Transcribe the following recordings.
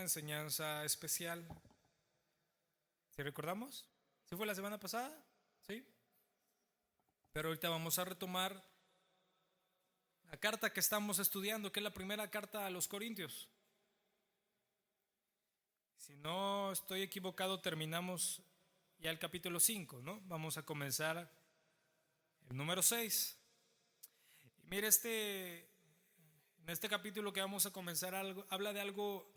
enseñanza especial. ¿Sí recordamos? ¿Sí fue la semana pasada? Sí. Pero ahorita vamos a retomar la carta que estamos estudiando, que es la primera carta a los Corintios. Si no estoy equivocado, terminamos ya el capítulo 5, ¿no? Vamos a comenzar el número 6. Y mire, en este capítulo que vamos a comenzar habla de algo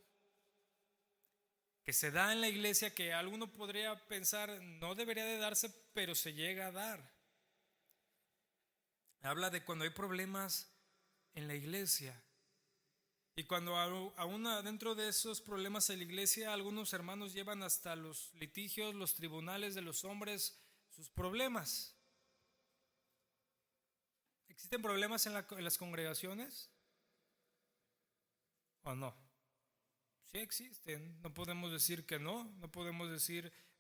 que se da en la iglesia que alguno podría pensar no debería de darse, pero se llega a dar. Habla de cuando hay problemas en la iglesia. Y cuando aún dentro de esos problemas en la iglesia, algunos hermanos llevan hasta los litigios, los tribunales de los hombres, sus problemas. ¿Existen problemas en las congregaciones? ¿O no? Sí existen. No podemos decir que no. No podemos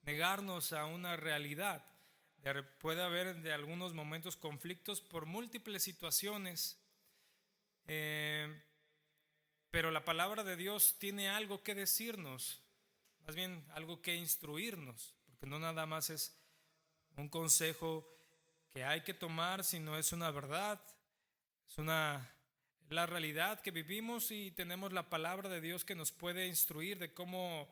negarnos a una realidad. Puede haber de algunos momentos conflictos por múltiples situaciones. Pero la palabra de Dios tiene algo que decirnos, más bien algo que instruirnos, porque no nada más es un consejo que hay que tomar, sino es una verdad, es la realidad que vivimos y tenemos la palabra de Dios que nos puede instruir de cómo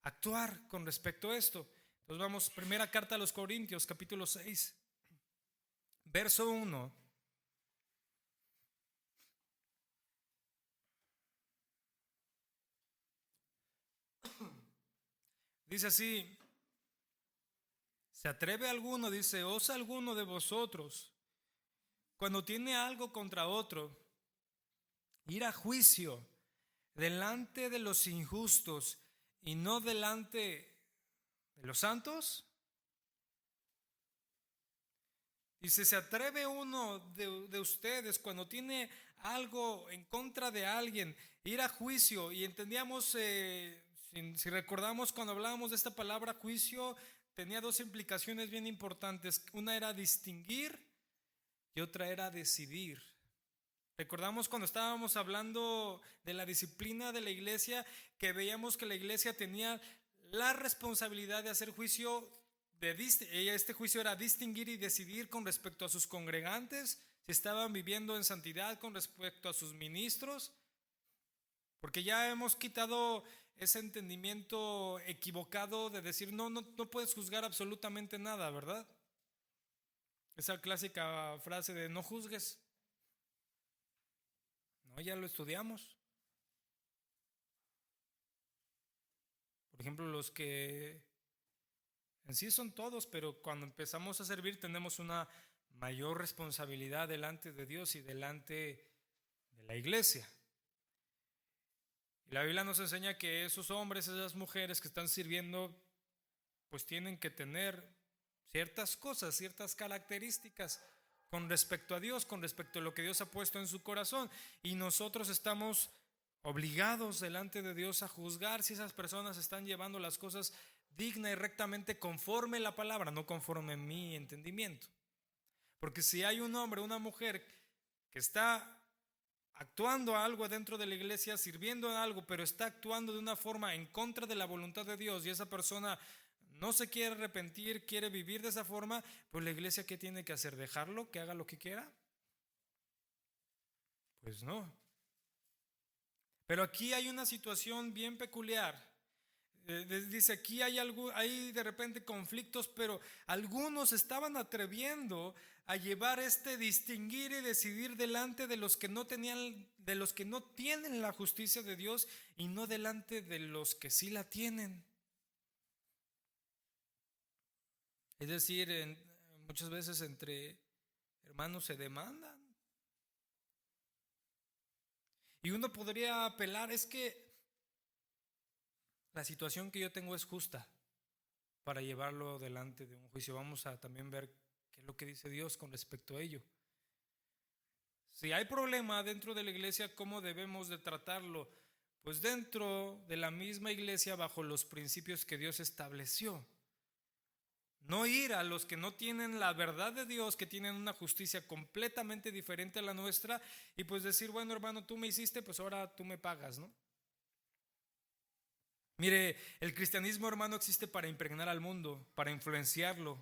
actuar con respecto a esto. Entonces vamos, primera carta a los Corintios, capítulo 6, verso 1. Dice así: ¿se atreve alguno, dice, osa alguno de vosotros, cuando tiene algo contra otro, ir a juicio delante de los injustos y no delante de los santos? Dice, ¿se atreve uno de ustedes cuando tiene algo en contra de alguien, ir a juicio? Y entendíamos, si recordamos cuando hablábamos de esta palabra juicio, tenía dos implicaciones bien importantes. Una era distinguir y otra era decidir. Recordamos cuando estábamos hablando de la disciplina de la iglesia, que veíamos que la iglesia tenía la responsabilidad de hacer juicio. Este juicio era distinguir y decidir con respecto a sus congregantes, si estaban viviendo en santidad, con respecto a sus ministros, porque ya hemos quitado ese entendimiento equivocado de decir no puedes juzgar absolutamente nada, ¿verdad? Esa clásica frase de no juzgues. No, ya lo estudiamos. Por ejemplo, los que en sí son todos, pero cuando empezamos a servir tenemos una mayor responsabilidad delante de Dios y delante de la iglesia. Y la Biblia nos enseña que esos hombres, esas mujeres que están sirviendo, pues tienen que tener ciertas cosas, ciertas características con respecto a Dios, con respecto a lo que Dios ha puesto en su corazón. Y nosotros estamos obligados delante de Dios a juzgar si esas personas están llevando las cosas digna y rectamente conforme la palabra, no conforme mi entendimiento. Porque si hay un hombre, una mujer que está actuando algo dentro de la iglesia, sirviendo en algo, pero está actuando de una forma en contra de la voluntad de Dios y esa persona no se quiere arrepentir, quiere vivir de esa forma, pues la iglesia, ¿qué tiene que hacer? ¿Dejarlo que haga lo que quiera? Pues no. Pero aquí hay una situación bien peculiar. Dice, aquí hay de repente conflictos, pero algunos estaban atreviendo a llevar distinguir y decidir delante de los que no tienen la justicia de Dios y no delante de los que sí la tienen. Es decir, muchas veces entre hermanos se demandan. Y uno podría apelar, es que la situación que yo tengo es justa para llevarlo delante de un juicio. Vamos a también ver qué es lo que dice Dios con respecto a ello. Si hay problema dentro de la iglesia, ¿cómo debemos de tratarlo? Pues dentro de la misma iglesia, bajo los principios que Dios estableció. No ir a los que no tienen la verdad de Dios, que tienen una justicia completamente diferente a la nuestra, y pues decir, bueno, hermano, tú me hiciste, pues ahora tú me pagas, ¿no? Mire, el cristianismo, hermano, existe para impregnar al mundo, para influenciarlo,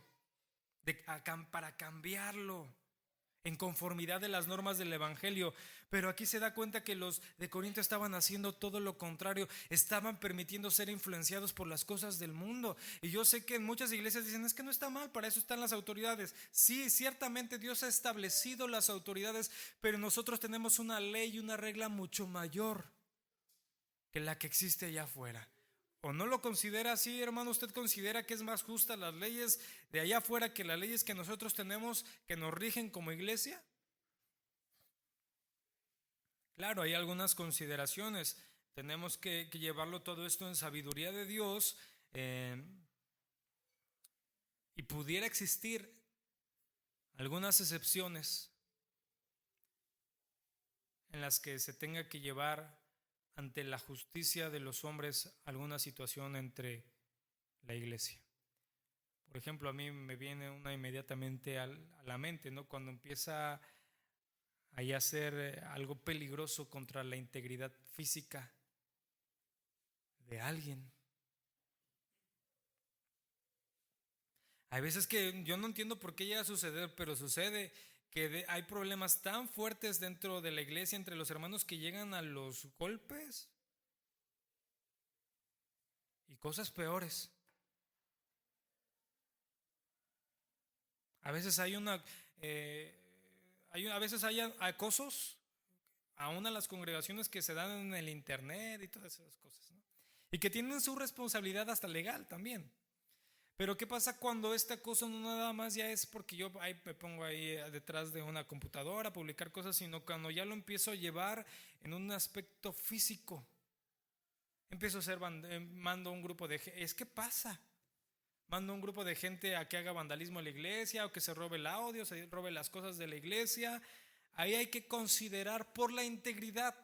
para cambiarlo en conformidad de las normas del evangelio. Pero aquí se da cuenta que los de Corinto estaban haciendo todo lo contrario, estaban permitiendo ser influenciados por las cosas del mundo. Y yo sé que en muchas iglesias dicen, es que no está mal, para eso están las autoridades. Sí, ciertamente Dios ha establecido las autoridades, pero nosotros tenemos una ley y una regla mucho mayor que la que existe allá afuera. ¿O no lo considera así, hermano? ¿Usted considera que es más justa las leyes de allá afuera que las leyes que nosotros tenemos, que nos rigen como iglesia? Claro, hay algunas consideraciones. Tenemos que llevarlo todo esto en sabiduría de Dios, y pudiera existir algunas excepciones en las que se tenga que llevar ante la justicia de los hombres alguna situación entre la iglesia. Por ejemplo, a mí me viene una inmediatamente a la mente, ¿no? Cuando empieza a hacer algo peligroso contra la integridad física de alguien. Hay veces que yo no entiendo por qué llega a suceder, pero sucede que hay problemas tan fuertes dentro de la iglesia entre los hermanos que llegan a los golpes y cosas peores. A veces a veces hay acosos aún a las congregaciones que se dan en el internet y todas esas cosas, ¿no? Y que tienen su responsabilidad hasta legal también. Pero ¿qué pasa cuando este acoso no nada más ya es porque yo me pongo ahí detrás de una computadora a publicar cosas, sino cuando ya lo empiezo a llevar en un aspecto físico? Empiezo a hacer, mando un grupo de gente. ¿Qué pasa? Mando un grupo de gente a que haga vandalismo en la iglesia, o que se robe el audio, se robe las cosas de la iglesia. Ahí hay que considerar por la integridad,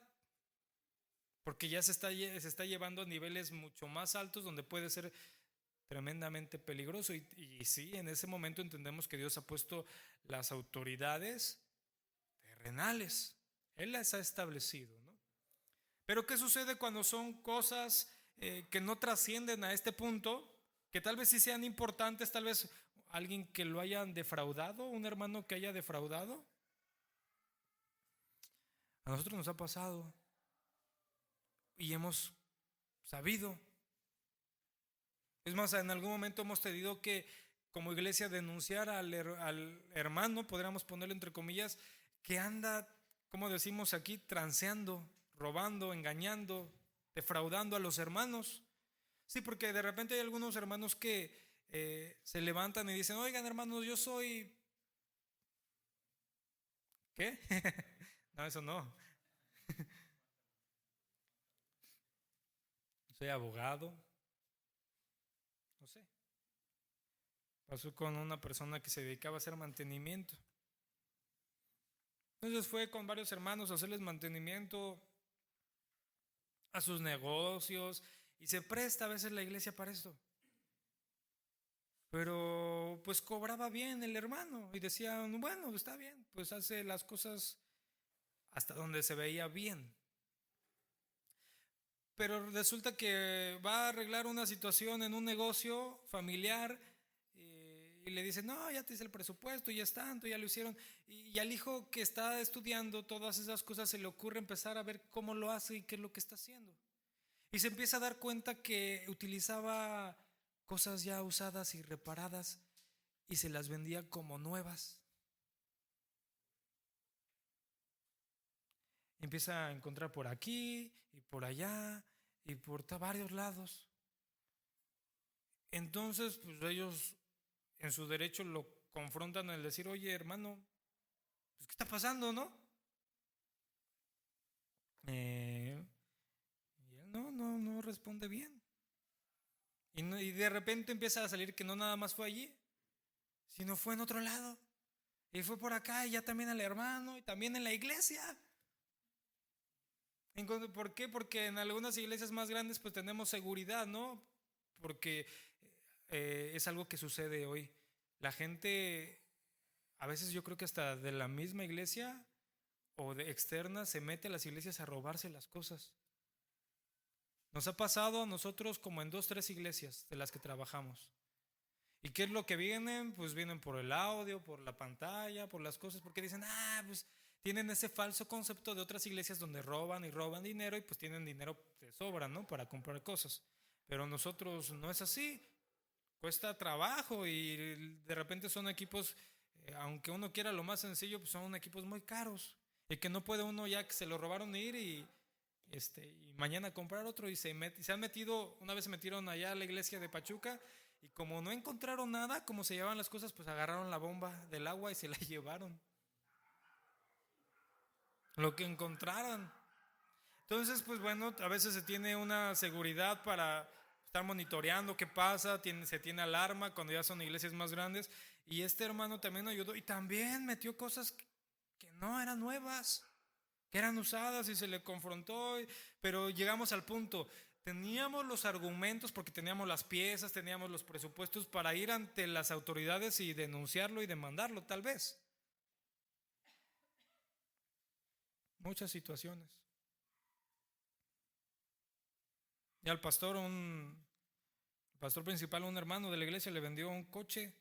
porque ya se está llevando a niveles mucho más altos donde puede ser tremendamente peligroso. Y sí, en ese momento entendemos que Dios ha puesto las autoridades terrenales. Él las ha establecido, ¿no? Pero ¿qué sucede cuando son cosas que no trascienden a este punto? Que tal vez sí sean importantes, tal vez alguien que lo hayan defraudado, un hermano que haya defraudado. A nosotros nos ha pasado y hemos sabido. Es más, en algún momento hemos tenido que, como iglesia, denunciar al hermano, podríamos ponerlo entre comillas, que anda, como decimos aquí, transeando, robando, engañando, defraudando a los hermanos. Sí, porque de repente hay algunos hermanos que se levantan y dicen, oigan, hermanos, yo soy... ¿Qué? No, eso no. Soy abogado. No sé. Pasó con una persona que se dedicaba a hacer mantenimiento. Entonces fue con varios hermanos a hacerles mantenimiento a sus negocios, y se presta a veces la iglesia para esto. Pero pues cobraba bien el hermano y decían, bueno, está bien, pues hace las cosas hasta donde se veía bien. Pero resulta que va a arreglar una situación en un negocio familiar, y le dice, no, ya te hice el presupuesto, ya es tanto, ya lo hicieron. Y al hijo que está estudiando todas esas cosas se le ocurre empezar a ver cómo lo hace y qué es lo que está haciendo. Y se empieza a dar cuenta que utilizaba cosas ya usadas y reparadas y se las vendía como nuevas. Empieza a encontrar por aquí y por allá y por varios lados. Entonces, pues ellos en su derecho lo confrontan al decir, oye, hermano, pues, ¿qué está pasando, no? Y él no responde bien. Y de repente empieza a salir que no nada más fue allí, sino fue en otro lado. Y fue por acá, y ya también al hermano, y también en la iglesia. ¿Por qué? Porque en algunas iglesias más grandes pues tenemos seguridad, ¿no? Porque es algo que sucede hoy. La gente, a veces yo creo que hasta de la misma iglesia o de externa, se mete a las iglesias a robarse las cosas. Nos ha pasado a nosotros como en 2, 3 iglesias de las que trabajamos. ¿Y qué es lo que vienen? Pues vienen por el audio, por la pantalla, por las cosas, porque dicen, pues tienen ese falso concepto de otras iglesias donde roban y roban dinero y pues tienen dinero de sobra, ¿no? Para comprar cosas. Pero nosotros no es así. Cuesta trabajo y de repente son equipos, aunque uno quiera lo más sencillo, pues son equipos muy caros. Y que no puede uno ya que se lo robaron ir y mañana comprar otro y se han metido, una vez se metieron allá a la iglesia de Pachuca y como no encontraron nada, como se llevaban las cosas, pues agarraron la bomba del agua y se la llevaron. Lo que encontraran. Entonces, pues bueno, a veces se tiene una seguridad para estar monitoreando qué pasa, se tiene alarma cuando ya son iglesias más grandes. Y este hermano también ayudó y también metió cosas que no eran nuevas, que eran usadas y se le confrontó. Pero llegamos al punto, teníamos los argumentos porque teníamos las piezas, teníamos los presupuestos para ir ante las autoridades y denunciarlo y demandarlo, tal vez. Muchas situaciones. Y al pastor, el pastor principal, un hermano de la iglesia, le vendió un coche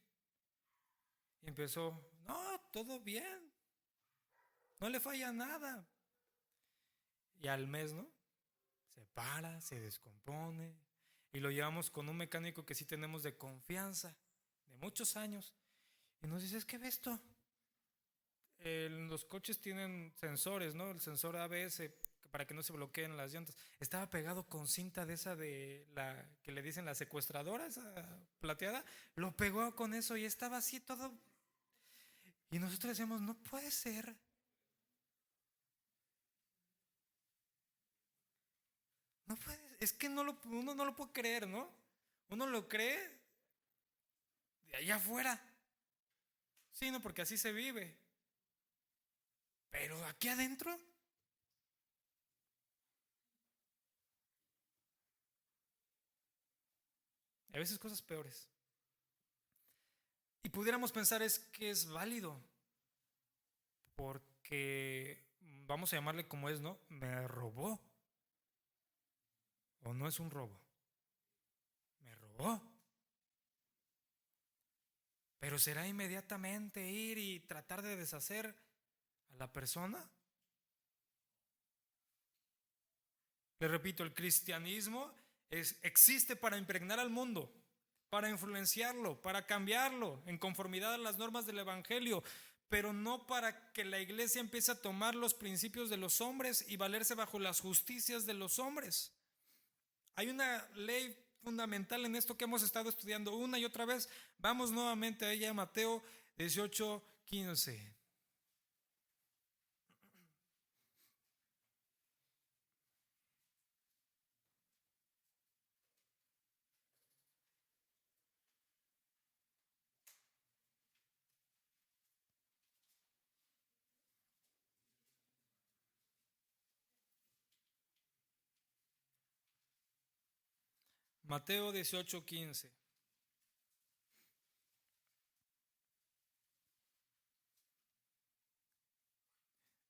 y empezó, no, todo bien, no le falla nada. Y al mes, ¿no? Se para, se descompone y lo llevamos con un mecánico que sí tenemos de confianza, de muchos años. Y nos dice, ¿qué ves esto? Los coches tienen sensores, ¿no? El sensor ABS para que no se bloqueen las llantas. Estaba pegado con cinta de esa de la que le dicen la secuestradora, esa plateada. Lo pegó con eso y estaba así todo. Y nosotros decíamos, no puede ser. No puede, es que uno no lo puede creer, ¿no? Uno lo cree de allá afuera. Sí, no, porque así se vive. Pero aquí adentro, a veces cosas peores. Y pudiéramos pensar es que es válido, porque vamos a llamarle como es, ¿no? Me robó. O no es un robo. Me robó. Pero será inmediatamente ir y tratar de deshacer a la persona. Le repito, el cristianismo existe para impregnar al mundo, para influenciarlo, para cambiarlo en conformidad a las normas del Evangelio, pero no para que la iglesia empiece a tomar los principios de los hombres y valerse bajo las justicias de los hombres. Hay una ley fundamental en esto que hemos estado estudiando una y otra vez. Vamos nuevamente a ella, Mateo 18:15. Mateo 18:15.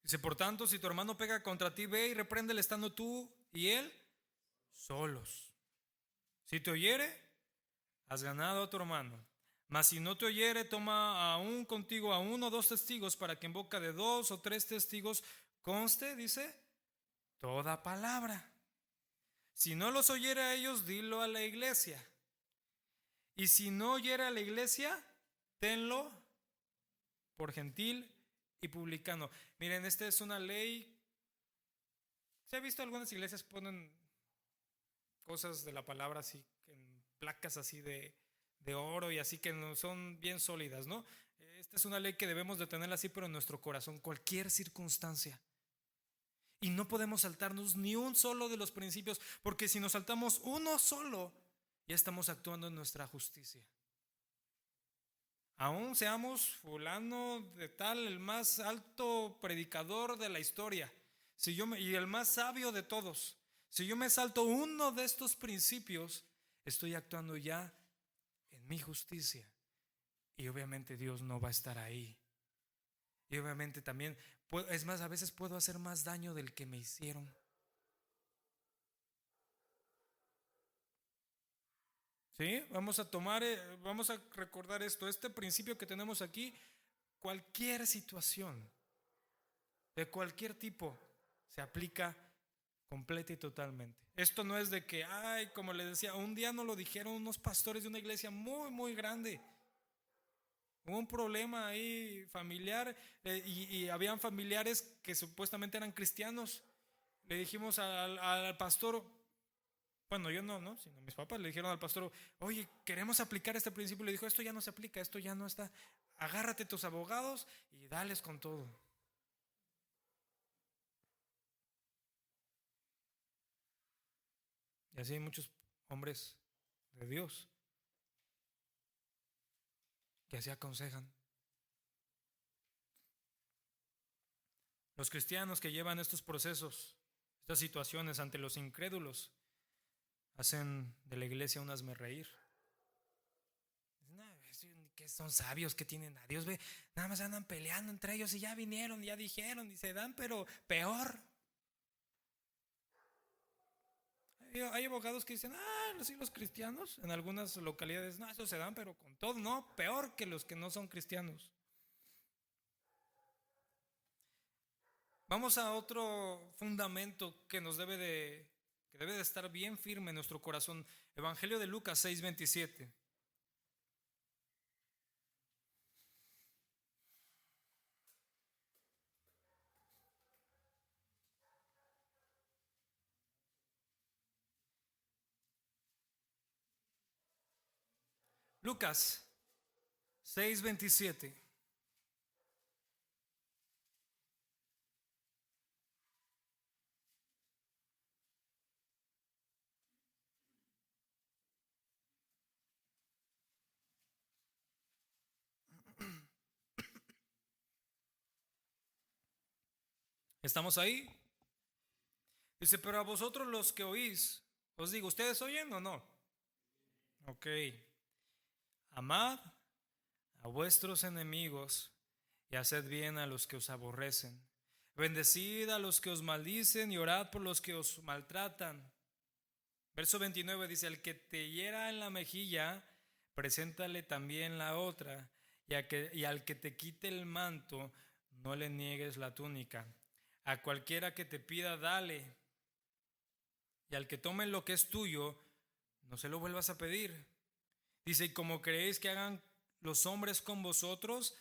Dice, por tanto, si tu hermano pega contra ti, ve y repréndele estando tú y él solos. Si te oyere, has ganado a tu hermano. Mas si no te oyere, toma aún contigo a 1 o 2 testigos para que en boca de 2 o 3 testigos conste, dice, toda palabra. Si no los oyere a ellos, dilo a la iglesia. Y si no oyere a la iglesia, tenlo por gentil y publicano. Miren, esta es una ley. ¿Se ha visto algunas iglesias ponen cosas de la palabra así, en placas así de oro y así que no son bien sólidas, ¿no? Esta es una ley que debemos de tener así, pero en nuestro corazón, cualquier circunstancia. Y no podemos saltarnos ni un solo de los principios, porque si nos saltamos uno solo, ya estamos actuando en nuestra justicia. Aún seamos fulano de tal, el más alto predicador de la historia, y el más sabio de todos, si yo me salto uno de estos principios, estoy actuando ya en mi justicia. Y obviamente Dios no va a estar ahí. Y obviamente también, es más, a veces puedo hacer más daño del que me hicieron. ¿Sí? Vamos a recordar esto, este principio que tenemos aquí, cualquier situación, de cualquier tipo, se aplica completa y totalmente. Esto no es de que, ay, como les decía, un día nos lo dijeron unos pastores de una iglesia muy, muy grande. Hubo un problema ahí familiar y habían familiares que supuestamente eran cristianos. Le dijimos al pastor, bueno, yo no, ¿no? Sino mis papás le dijeron al pastor, oye, queremos aplicar este principio. Le dijo, esto ya no se aplica, esto ya no está. Agárrate tus abogados y dales con todo. Y así hay muchos hombres de Dios que así aconsejan. Los cristianos que llevan estos procesos, estas situaciones ante los incrédulos, hacen de la iglesia un hazmerreír. Que son sabios, que tienen a Dios, ve, nada más andan peleando entre ellos y ya vinieron, ya dijeron y se dan, pero peor. Hay abogados que dicen, sí, los cristianos en algunas localidades, no, eso se dan, pero con todo, no, peor que los que no son cristianos. Vamos a otro fundamento que debe de estar bien firme en nuestro corazón. Evangelio de Lucas 6:27. Lucas 6:27. ¿Estamos ahí? Dice, pero a vosotros los que oís, os digo, ¿ustedes oyen o no? Ok. Amad a vuestros enemigos y haced bien a los que os aborrecen. Bendecid a los que os maldicen y orad por los que os maltratan. Verso 29 dice, el que te hiera en la mejilla, preséntale también la otra, y al que te quite el manto, no le niegues la túnica. A cualquiera que te pida, dale, y al que tome lo que es tuyo, no se lo vuelvas a pedir. Dice, y como creéis que hagan los hombres con vosotros,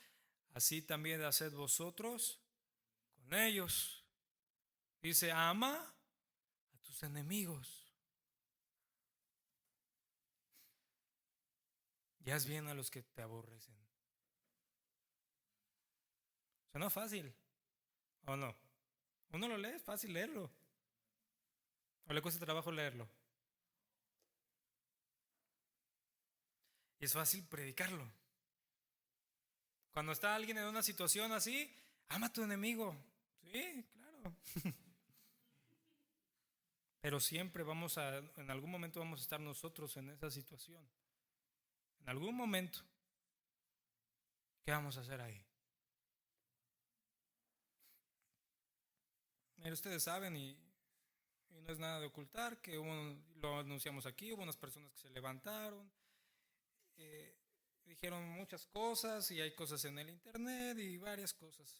así también haced vosotros con ellos. Dice, ama a tus enemigos y haz bien a los que te aborrecen. Suena fácil, ¿o no? Uno lo lee, es fácil leerlo. ¿O le cuesta trabajo leerlo? Y es fácil predicarlo. Cuando está alguien en una situación así, ama a tu enemigo. Sí, claro. Pero siempre en algún momento vamos a estar nosotros en esa situación. En algún momento, ¿qué vamos a hacer ahí? Mira, ustedes saben y no es nada de ocultar que lo anunciamos aquí, hubo unas personas que se levantaron, eh, dijeron muchas cosas y hay cosas en el internet y varias cosas.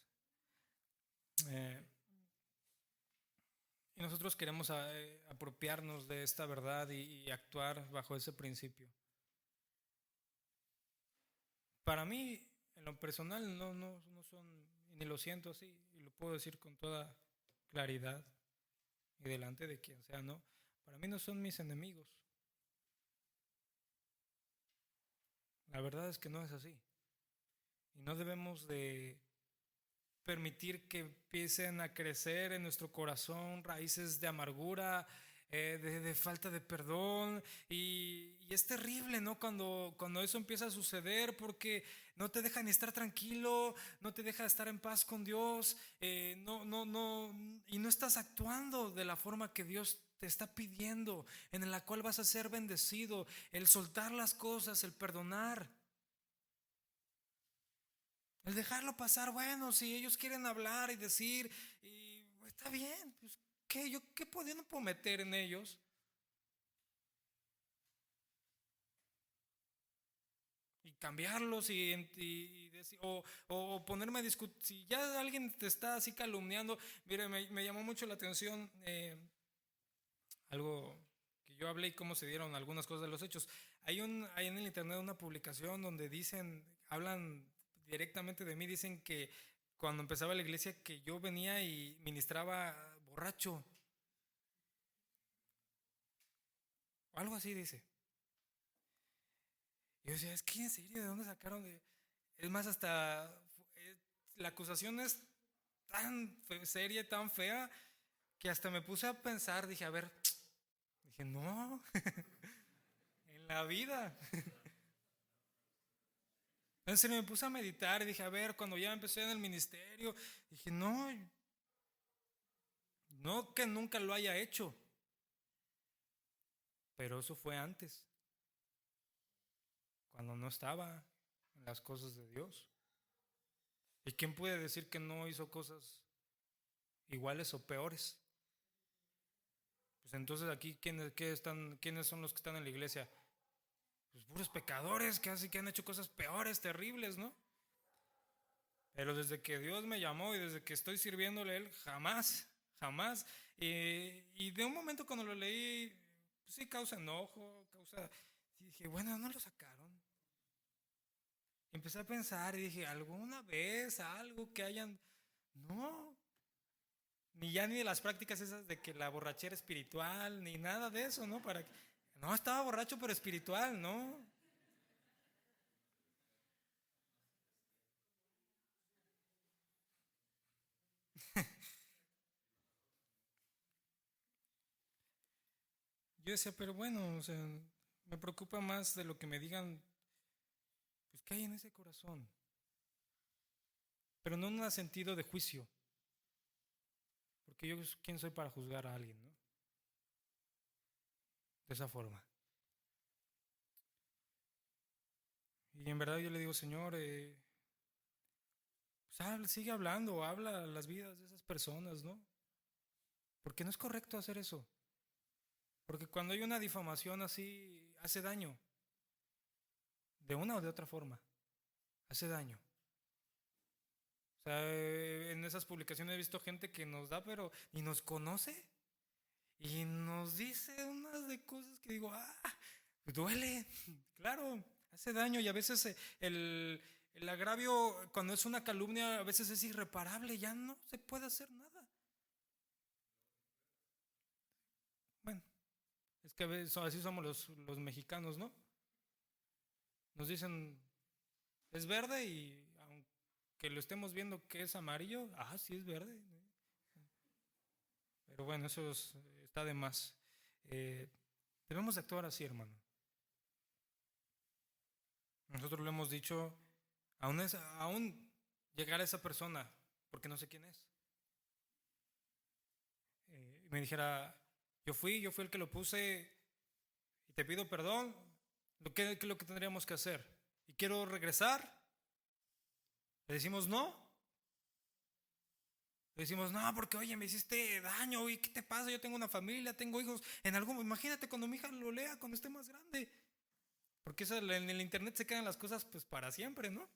Eh, y nosotros queremos apropiarnos de esta verdad y actuar bajo ese principio. Para mí, en lo personal, no son, ni lo siento así, y lo puedo decir con toda claridad y delante de quien sea, ¿no? Para mí no son mis enemigos. La verdad es que no es así. Y no debemos de permitir que empiecen a crecer en nuestro corazón raíces de amargura, de falta de perdón. Y es terrible, ¿no? Cuando eso empieza a suceder porque no te deja ni estar tranquilo, no te deja estar en paz con Dios, y no estás actuando de la forma que Dios te está pidiendo, en la cual vas a ser bendecido, el soltar las cosas, el perdonar. El dejarlo pasar, bueno, si ellos quieren hablar y decir, y está bien, pues, ¿qué? ¿Yo qué puedo? No puedo meter en ellos. cambiarlos o ponerme a discutir. Si ya alguien te está así calumniando, mire, me llamó mucho la atención algo que yo hablé y cómo se dieron algunas cosas de los hechos. Hay en el internet una publicación donde hablan directamente de mí, dicen que cuando empezaba la iglesia que yo venía y ministraba borracho. O algo así dice. Y yo decía, es que en serio, ¿de dónde sacaron? Es más, hasta la acusación es tan seria, tan fea, que hasta me puse a pensar, dije, a ver, dije, no, en la vida. En serio, me puse a meditar y dije, a ver, cuando ya empecé en el ministerio, dije, no, no que nunca lo haya hecho, pero eso fue antes, cuando no estaba en las cosas de Dios. ¿Y quién puede decir que no hizo cosas iguales o peores? Pues entonces aquí, ¿quiénes son los que están en la iglesia? Pues puros pecadores que han hecho cosas peores, terribles, ¿no? Pero desde que Dios me llamó y desde que estoy sirviéndole a Él, jamás, jamás. Y de un momento cuando lo leí, pues sí causa enojo, y dije, bueno, no lo sacaron. Empecé a pensar y dije, ¿alguna vez algo que hayan? No, ni de las prácticas esas de que la borrachera espiritual, ni nada de eso, ¿no? No, estaba borracho pero espiritual, ¿no? Yo decía, pero bueno, o sea, me preocupa más de lo que me digan, pues qué hay en ese corazón, pero no en un sentido de juicio, porque yo quién soy para juzgar a alguien, ¿no? De esa forma. Y en verdad yo le digo, Señor, pues sigue hablando, habla las vidas de esas personas, ¿no? Porque no es correcto hacer eso. Porque cuando hay una difamación así, hace daño, de una o de otra forma, hace daño. O sea, en esas publicaciones he visto gente que nos da, pero ni nos conoce y nos dice unas de cosas que digo, duele, claro, hace daño y a veces el agravio, cuando es una calumnia, a veces es irreparable, ya no se puede hacer nada. Bueno, es que a veces así somos los mexicanos, ¿no? Nos dicen, es verde y aunque lo estemos viendo que es amarillo, sí es verde. Pero bueno, está de más. Eh, Debemos de actuar así, hermano. Nosotros le hemos dicho, aún llegar a esa persona, porque no sé quién es. Y me dijera, yo fui el que lo puse y te pido perdón. ¿Qué es lo que tendríamos que hacer? ¿Y quiero regresar? Le decimos no. Le decimos, no, porque oye, me hiciste daño, ¿y qué te pasa? Yo tengo una familia, tengo hijos. Imagínate cuando mi hija lo lea, cuando esté más grande. Porque en el internet se quedan las cosas pues para siempre, ¿no?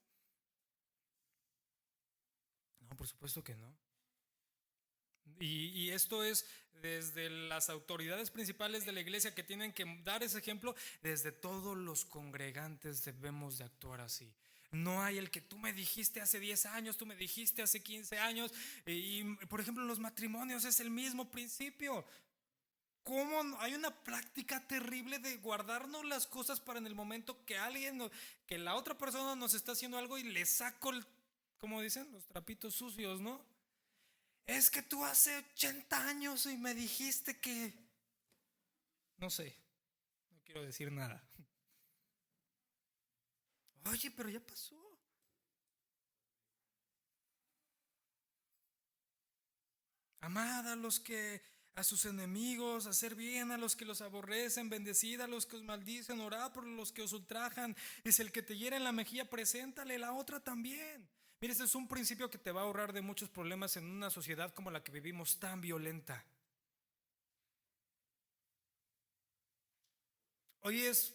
No, por supuesto que no. Y esto es desde las autoridades principales de la iglesia que tienen que dar ese ejemplo, desde todos los congregantes debemos de actuar así. No hay el que tú me dijiste hace 10 años, tú me dijiste hace 15 años. Y por ejemplo, en los matrimonios es el mismo principio. ¿Cómo hay una práctica terrible de guardarnos las cosas para en el momento que que la otra persona nos está haciendo algo y le saco, como dicen, los trapitos sucios, ¿no? Es que tú hace 80 años y me dijiste que... No sé, no quiero decir nada. Oye, pero ya pasó. Amad a sus enemigos, hacer bien a los que los aborrecen, bendecid a los que os maldicen, orad por los que os ultrajan. Es el que te hiere en la mejilla, preséntale la otra también. Mira, este es un principio que te va a ahorrar de muchos problemas en una sociedad como la que vivimos, tan violenta. Hoy es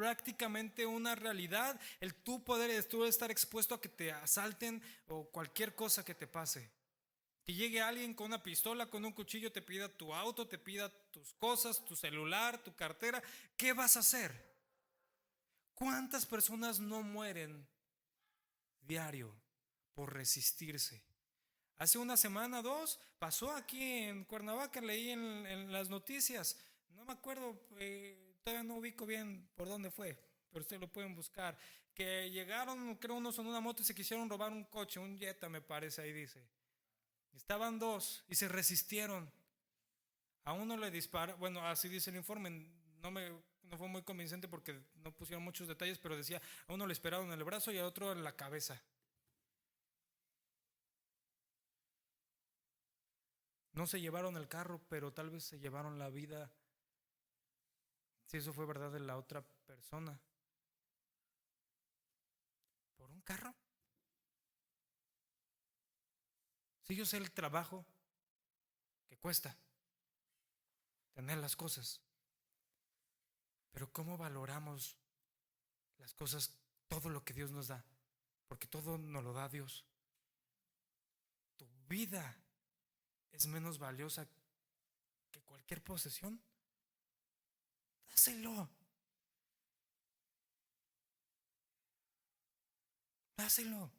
prácticamente una realidad el tú poder tú estar expuesto a que te asalten o cualquier cosa que te pase. Que llegue alguien con una pistola, con un cuchillo, te pida tu auto, te pida tus cosas, tu celular, tu cartera. ¿Qué vas a hacer? ¿Cuántas personas no mueren diario por resistirse? Hace una semana, dos, pasó aquí en Cuernavaca, leí en las noticias, no me acuerdo, todavía no ubico bien por dónde fue, pero ustedes lo pueden buscar, que llegaron, creo unos en una moto y se quisieron robar un coche, un Jetta me parece, ahí dice. Estaban dos y se resistieron. A uno le dispararon, bueno, así dice el informe, no fue muy convincente porque no pusieron muchos detalles, pero decía, a uno le dispararon en el brazo y a otro en la cabeza. No se llevaron el carro, pero tal vez se llevaron la vida, si eso fue verdad, de la otra persona. ¿Por un carro? Si yo sé el trabajo que cuesta tener las cosas, pero ¿cómo valoramos las cosas, todo lo que Dios nos da? Porque todo nos lo da Dios. Tu vida es menos valiosa que cualquier posesión. Dáselo. Dáselo.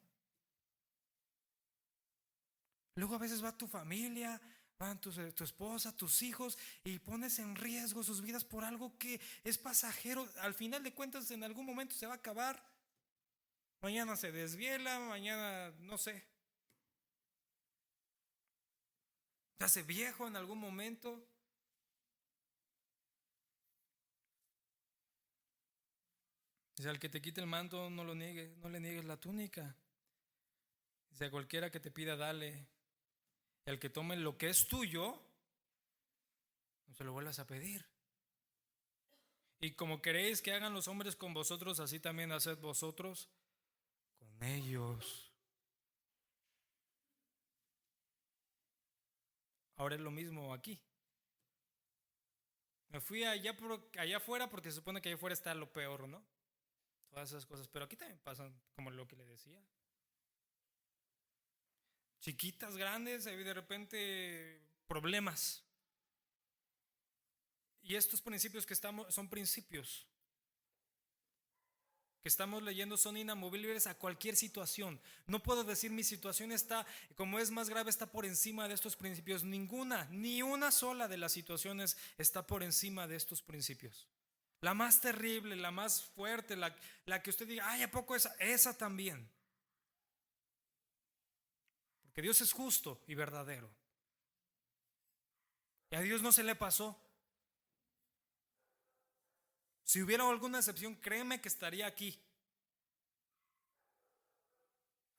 Luego a veces va tu familia, van tu esposa, tus hijos, y pones en riesgo sus vidas por algo que es pasajero. Al final de cuentas, en algún momento se va a acabar. Mañana se desviela, mañana no sé. Se hace viejo en algún momento. Dice, al que te quite el manto, no lo niegues, no le niegues la túnica. Dice, a cualquiera que te pida, dale. Y al que tome lo que es tuyo, no se lo vuelvas a pedir. Y como queréis que hagan los hombres con vosotros, así también haced vosotros con ellos. Ahora es lo mismo aquí. Me fui allá afuera porque se supone que allá afuera está lo peor, ¿no? Todas esas cosas. Pero aquí también pasan como lo que le decía. Chiquitas, grandes, hay de repente problemas. Y estos principios que estamos, son principios que estamos leyendo, son inamovibles a cualquier situación. No puedo decir mi situación está, como es más grave, está por encima de estos principios. Ninguna, ni una sola de las situaciones está por encima de estos principios. La más terrible, la más fuerte, la que usted diga, ay, ¿a poco esa también? Porque Dios es justo y verdadero. Y a Dios no se le pasó. Si hubiera alguna excepción, créeme que estaría aquí.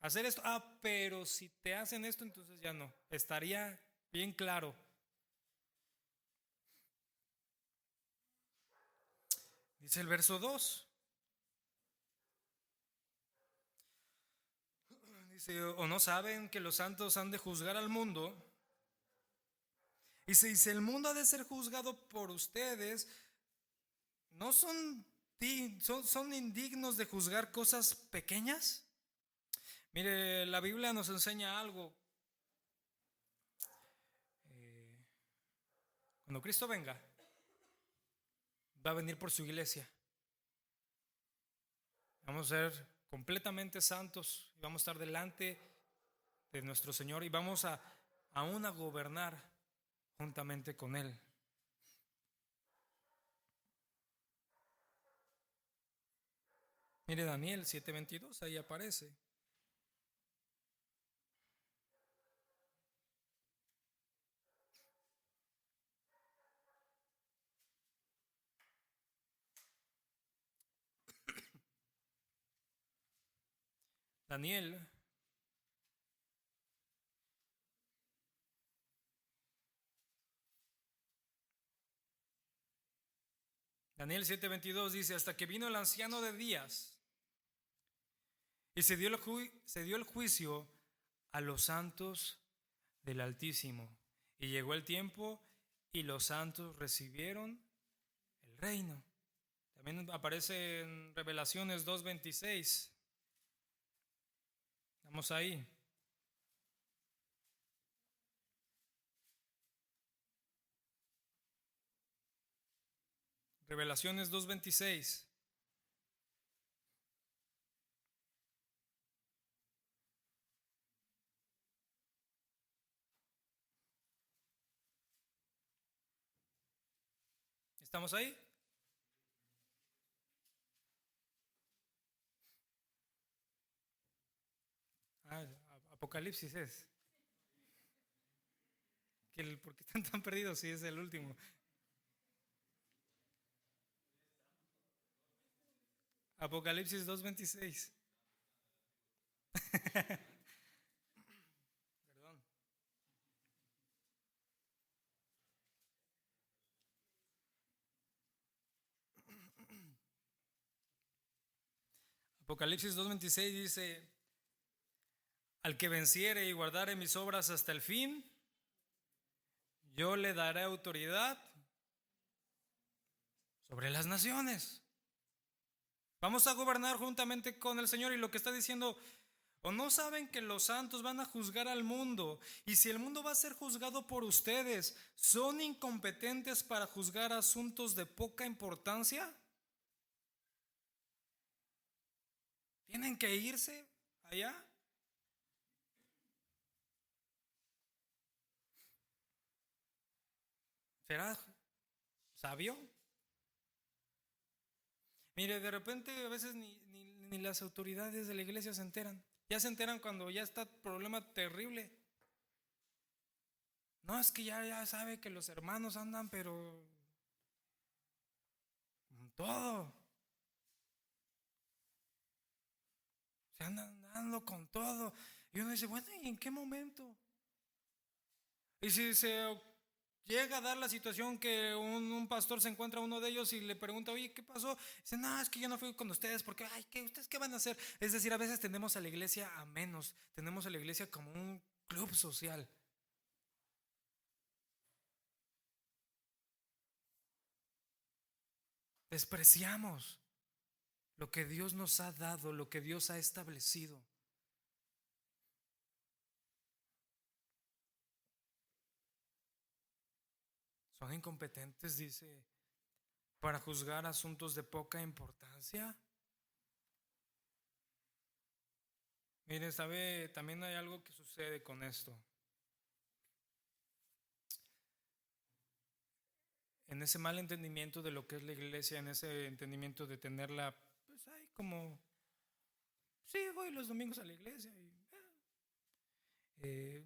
Hacer esto, pero si te hacen esto, entonces ya no. Estaría bien claro. Dice el verso 2. Dice, ¿o no saben que los santos han de juzgar al mundo? Y se dice, el mundo ha de ser juzgado por ustedes. ¿No son indignos de juzgar cosas pequeñas? Mire, la Biblia nos enseña algo. Cuando Cristo venga, va a venir por su iglesia. Vamos a ser completamente santos y vamos a estar delante de nuestro Señor y vamos aún a gobernar juntamente con Él. Mire Daniel 7:22, ahí aparece. Daniel Daniel 7:22 dice, hasta que vino el anciano de días y se dio el juicio a los santos del Altísimo. Y llegó el tiempo y los santos recibieron el reino. También aparece en Revelaciones 2:26. Vamos ahí. Revelaciones 2:26. ¿Estamos ahí? Ah, Apocalipsis es. ¿Por qué están tan perdidos si es el último? Apocalipsis 2:26. Perdón. Apocalipsis 2:26 dice, al que venciere y guardare mis obras hasta el fin, yo le daré autoridad sobre las naciones. Vamos a gobernar juntamente con el Señor, y lo que está diciendo, ¿o no saben que los santos van a juzgar al mundo? Y si el mundo va a ser juzgado por ustedes, ¿son incompetentes para juzgar asuntos de poca importancia? ¿Tienen que irse allá? ¿Será sabio? Mire, de repente a veces ni las autoridades de la iglesia se enteran. Ya se enteran cuando ya está problema terrible. No, es que ya sabe que los hermanos andan, pero con todo. Se andan dando con todo. Y uno dice, bueno, ¿y en qué momento? Y si se llega a dar la situación que un pastor se encuentra a uno de ellos y le pregunta, oye, ¿qué pasó? Dice, no, es que yo no fui con ustedes porque, ay, ¿ustedes qué van a hacer? Es decir, a veces tenemos a la iglesia a menos, tenemos a la iglesia como un club social. Despreciamos lo que Dios nos ha dado, lo que Dios ha establecido. Son incompetentes, dice, para juzgar asuntos de poca importancia. Mire, sabe, también hay algo que sucede con esto. En ese mal entendimiento de lo que es la iglesia, en ese entendimiento de tenerla, pues hay como, sí, voy los domingos a la iglesia y eh,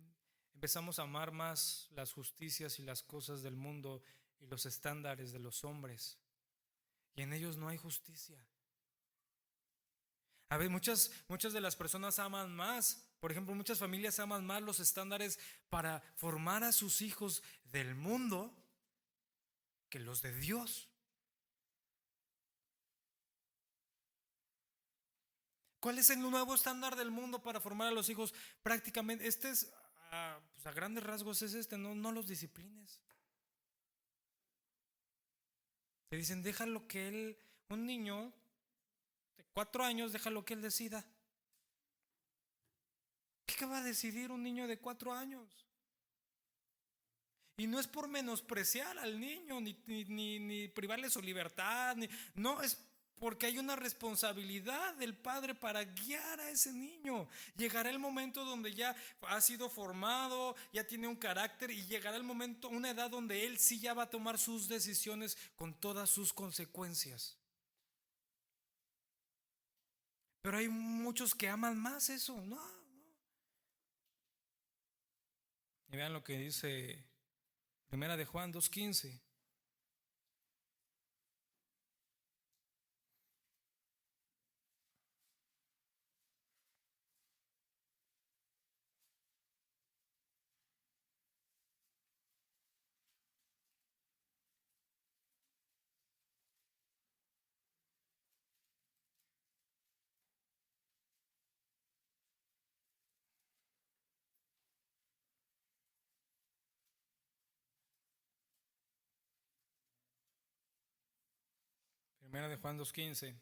empezamos a amar más las justicias y las cosas del mundo y los estándares de los hombres, y en ellos no hay justicia. A ver, muchas de las personas aman más, por ejemplo, muchas familias aman más los estándares para formar a sus hijos del mundo que los de Dios. ¿Cuál es el nuevo estándar del mundo para formar a los hijos? Prácticamente, este es, pues a grandes rasgos es este, no los disciplines. Te dicen, déjalo que él, un niño de 4 años, déjalo que él decida. ¿Qué va a decidir un niño de 4 años? Y no es por menospreciar al niño, ni privarle su libertad, no, es porque hay una responsabilidad del padre para guiar a ese niño. Llegará el momento donde ya ha sido formado, ya tiene un carácter, y llegará el momento, una edad donde él sí ya va a tomar sus decisiones con todas sus consecuencias. Pero hay muchos que aman más eso, no. Y vean lo que dice Primera de Juan 2:15. Primera de Juan 2:15.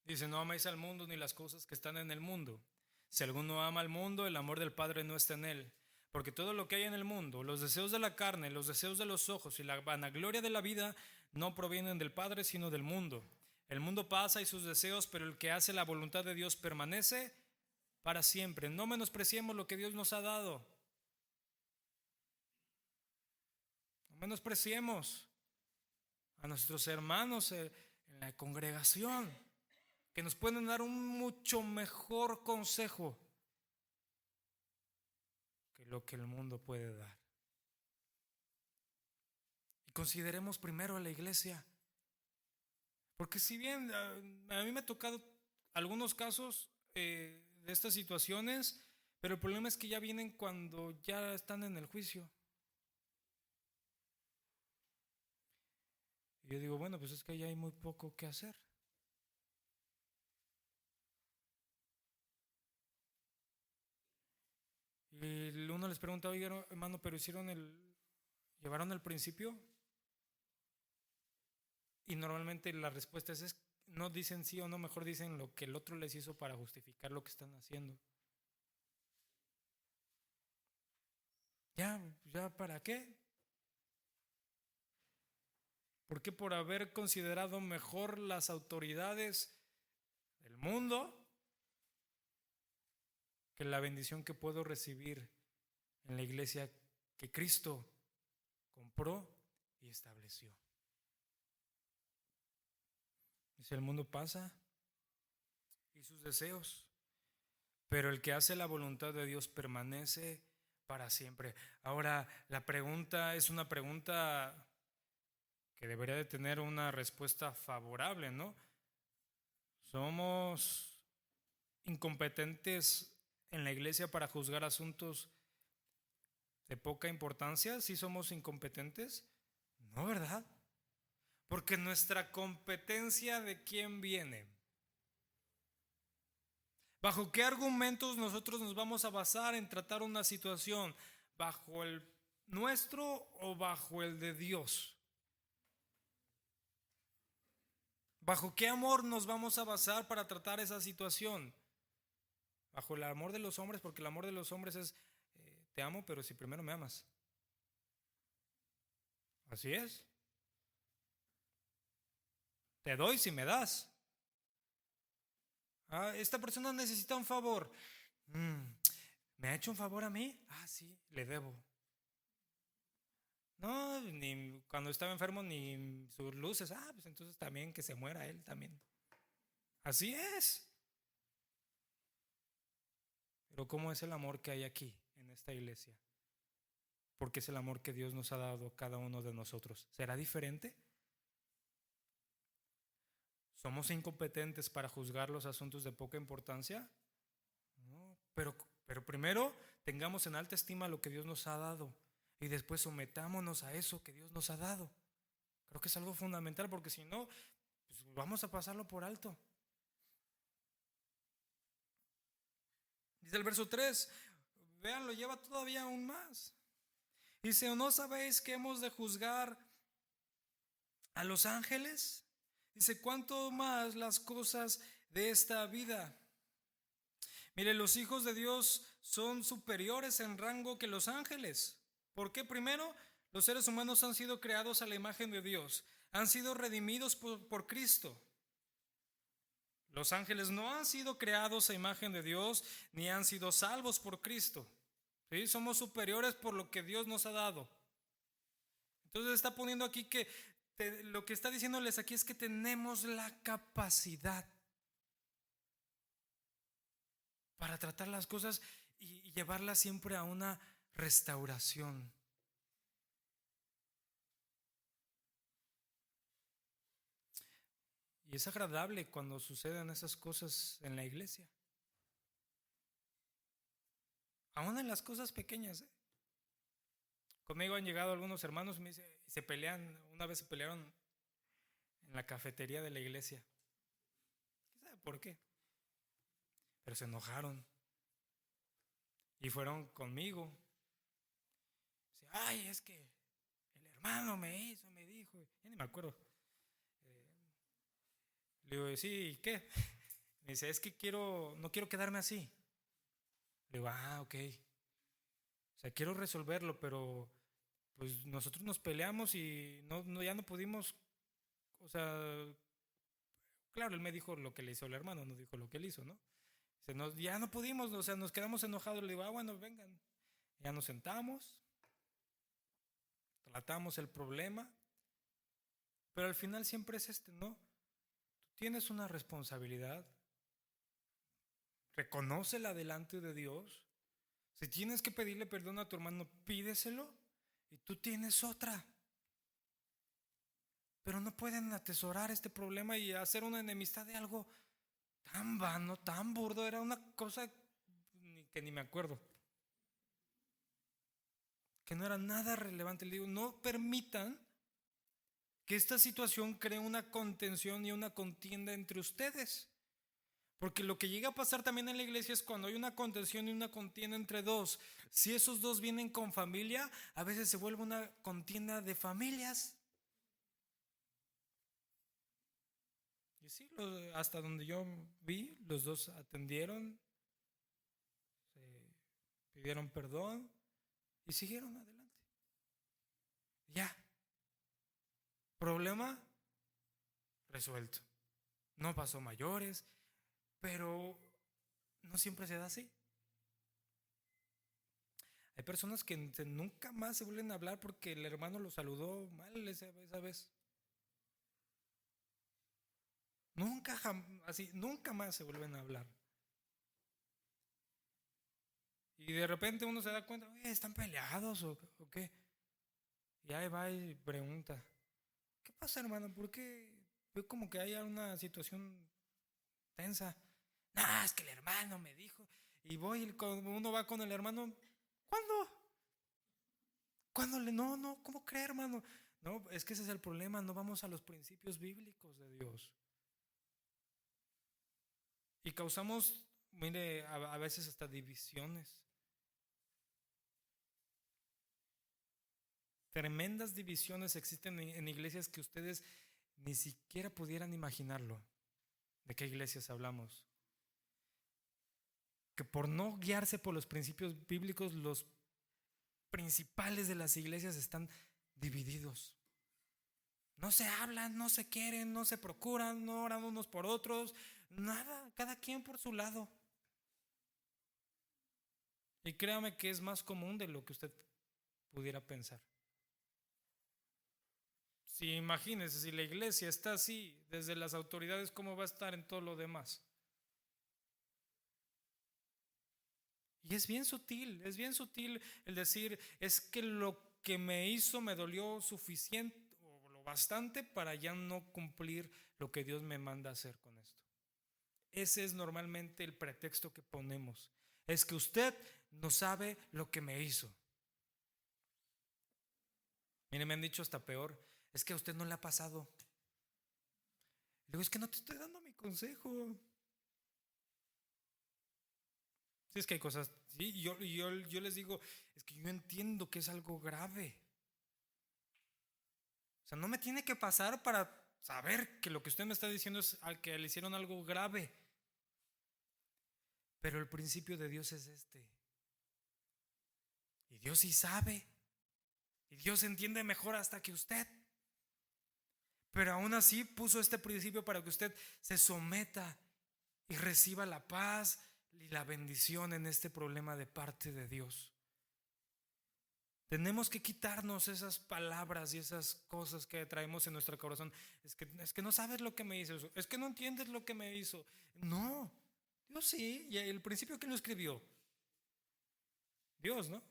Dice: no améis al mundo ni las cosas que están en el mundo. Si alguno ama al mundo, el amor del Padre no está en él. Porque todo lo que hay en el mundo, los deseos de la carne, los deseos de los ojos y la vanagloria de la vida, no provienen del Padre, sino del mundo. El mundo pasa y sus deseos, pero el que hace la voluntad de Dios permanece para siempre. No menospreciemos lo que Dios nos ha dado. No menospreciemos a nuestros hermanos en la congregación, que nos pueden dar un mucho mejor consejo que lo que el mundo puede dar. Y consideremos primero a la iglesia, porque si bien a mí me ha tocado algunos casos de estas situaciones, pero el problema es que ya vienen cuando ya están en el juicio. Y yo digo, bueno, pues es que ya hay muy poco que hacer. Y uno les pregunta: oye, hermano, pero llevaron el principio. Y normalmente la respuesta es no dicen sí o no, mejor dicen lo que el otro les hizo para justificar lo que están haciendo. ¿Ya para qué? ¿Por qué? Por haber considerado mejor las autoridades del mundo que la bendición que puedo recibir en la iglesia que Cristo compró y estableció. Dice: el mundo pasa y sus deseos, pero el que hace la voluntad de Dios permanece para siempre. Ahora, la pregunta es una pregunta que debería de tener una respuesta favorable, ¿no? ¿Somos incompetentes en la iglesia para juzgar asuntos de poca importancia? ¿Sí somos incompetentes? No, ¿verdad? Porque nuestra competencia, ¿de quién viene? ¿Bajo qué argumentos nosotros nos vamos a basar en tratar una situación? ¿Bajo el nuestro o bajo el de Dios? ¿Bajo qué amor nos vamos a basar para tratar esa situación? ¿Bajo el amor de los hombres? Porque el amor de los hombres es te amo, pero si primero me amas. Así es. Te doy si me das. Esta persona necesita un favor. ¿Me ha hecho un favor a mí? Sí, le debo. No, ni cuando estaba enfermo ni sus luces. Pues entonces también que se muera él también. Así es. Pero ¿cómo es el amor que hay aquí en esta iglesia? Porque es el amor que Dios nos ha dado a cada uno de nosotros. ¿Será diferente? ¿Somos incompetentes para juzgar los asuntos de poca importancia? No, pero primero tengamos en alta estima lo que Dios nos ha dado y después sometámonos a eso que Dios nos ha dado. Creo que es algo fundamental, porque si no, pues vamos a pasarlo por alto. Dice el verso 3, vean, lo lleva todavía aún más. Dice: ¿o no sabéis que hemos de juzgar a los ángeles? Dice: ¿cuánto más las cosas de esta vida? Mire, los hijos de Dios son superiores en rango que los ángeles. ¿Por qué? Primero, los seres humanos han sido creados a la imagen de Dios, han sido redimidos por Cristo. Los ángeles no han sido creados a imagen de Dios, ni han sido salvos por Cristo. ¿Sí? Somos superiores por lo que Dios nos ha dado. Entonces está poniendo aquí que lo que está diciéndoles aquí es que tenemos la capacidad para tratar las cosas y llevarlas siempre a una restauración. Y es agradable cuando suceden esas cosas en la iglesia. Aún en las cosas pequeñas. Conmigo han llegado algunos hermanos y se pelean. Una vez se pelearon en la cafetería de la iglesia. ¿Quién sabe por qué? Pero se enojaron y fueron conmigo. Dice: es que el hermano me hizo, me dijo, ya ni me acuerdo. Le digo, sí, ¿y qué? Me dice, es que no quiero quedarme así. Le digo, ok. O sea, quiero resolverlo, pero pues nosotros nos peleamos y ya no pudimos, o sea, claro, él me dijo lo que le hizo el hermano, no dijo lo que él hizo, ¿no? Dice, ya no pudimos, o sea, nos quedamos enojados. Le digo, bueno, vengan. Ya nos sentamos, tratamos el problema, pero al final siempre es ¿no? Tú tienes una responsabilidad, reconócela delante de Dios. Si tienes que pedirle perdón a tu hermano, pídeselo y tú tienes otra. Pero no pueden atesorar este problema y hacer una enemistad de algo tan vano, tan burdo. Era una cosa que ni me acuerdo, que no era nada relevante. Le digo, no permitan que esta situación cree una contención y una contienda entre ustedes. Porque lo que llega a pasar también en la iglesia es cuando hay una contención y una contienda entre dos. Si esos dos vienen con familia, a veces se vuelve una contienda de familias. Y sí, hasta donde yo vi, los dos atendieron, se pidieron perdón y siguieron adelante. Ya, problema resuelto. No pasó mayores, pero no siempre se da así. Hay personas que nunca más se vuelven a hablar porque el hermano lo saludó mal esa vez. Nunca más se vuelven a hablar. Y de repente uno se da cuenta, oye, ¿están peleados o qué? Y ahí va y pregunta, ¿qué pasa, hermano? ¿Por qué veo como que hay una situación tensa? No, es que el hermano me dijo. Y uno va con el hermano, ¿cuándo? No, ¿cómo cree, hermano? No, es que ese es el problema, no vamos a los principios bíblicos de Dios. Y causamos, mire, a veces hasta divisiones. Tremendas divisiones existen en iglesias que ustedes ni siquiera pudieran imaginarlo. ¿De qué iglesias hablamos? Que por no guiarse por los principios bíblicos, los principales de las iglesias están divididos. No se hablan, no se quieren, no se procuran, no oran unos por otros, nada, cada quien por su lado. Y créame que es más común de lo que usted pudiera pensar. Si imagínese, si la iglesia está así, desde las autoridades, ¿cómo va a estar en todo lo demás? Y es bien sutil el decir, es que lo que me hizo me dolió suficiente o lo bastante para ya no cumplir lo que Dios me manda hacer con esto. Ese es normalmente el pretexto que ponemos. Es que usted no sabe lo que me hizo. Mire, me han dicho hasta peor, es que a usted no le ha pasado. Le digo, es que no te estoy dando mi consejo. Sí, es que hay cosas, sí, yo les digo, es que yo entiendo que es algo grave. O sea, no me tiene que pasar para saber que lo que usted me está diciendo es que le hicieron algo grave. Pero el principio de Dios es este. Y Dios sí sabe. Y Dios entiende mejor hasta que usted. Pero aún así puso este principio para que usted se someta y reciba la paz y la bendición en este problema de parte de Dios. Tenemos que quitarnos esas palabras y esas cosas que traemos en nuestro corazón. Es que no sabes lo que me hizo. Es que no entiendes lo que me hizo. No, Dios sí. Y el principio, ¿quién lo escribió? Dios, ¿no?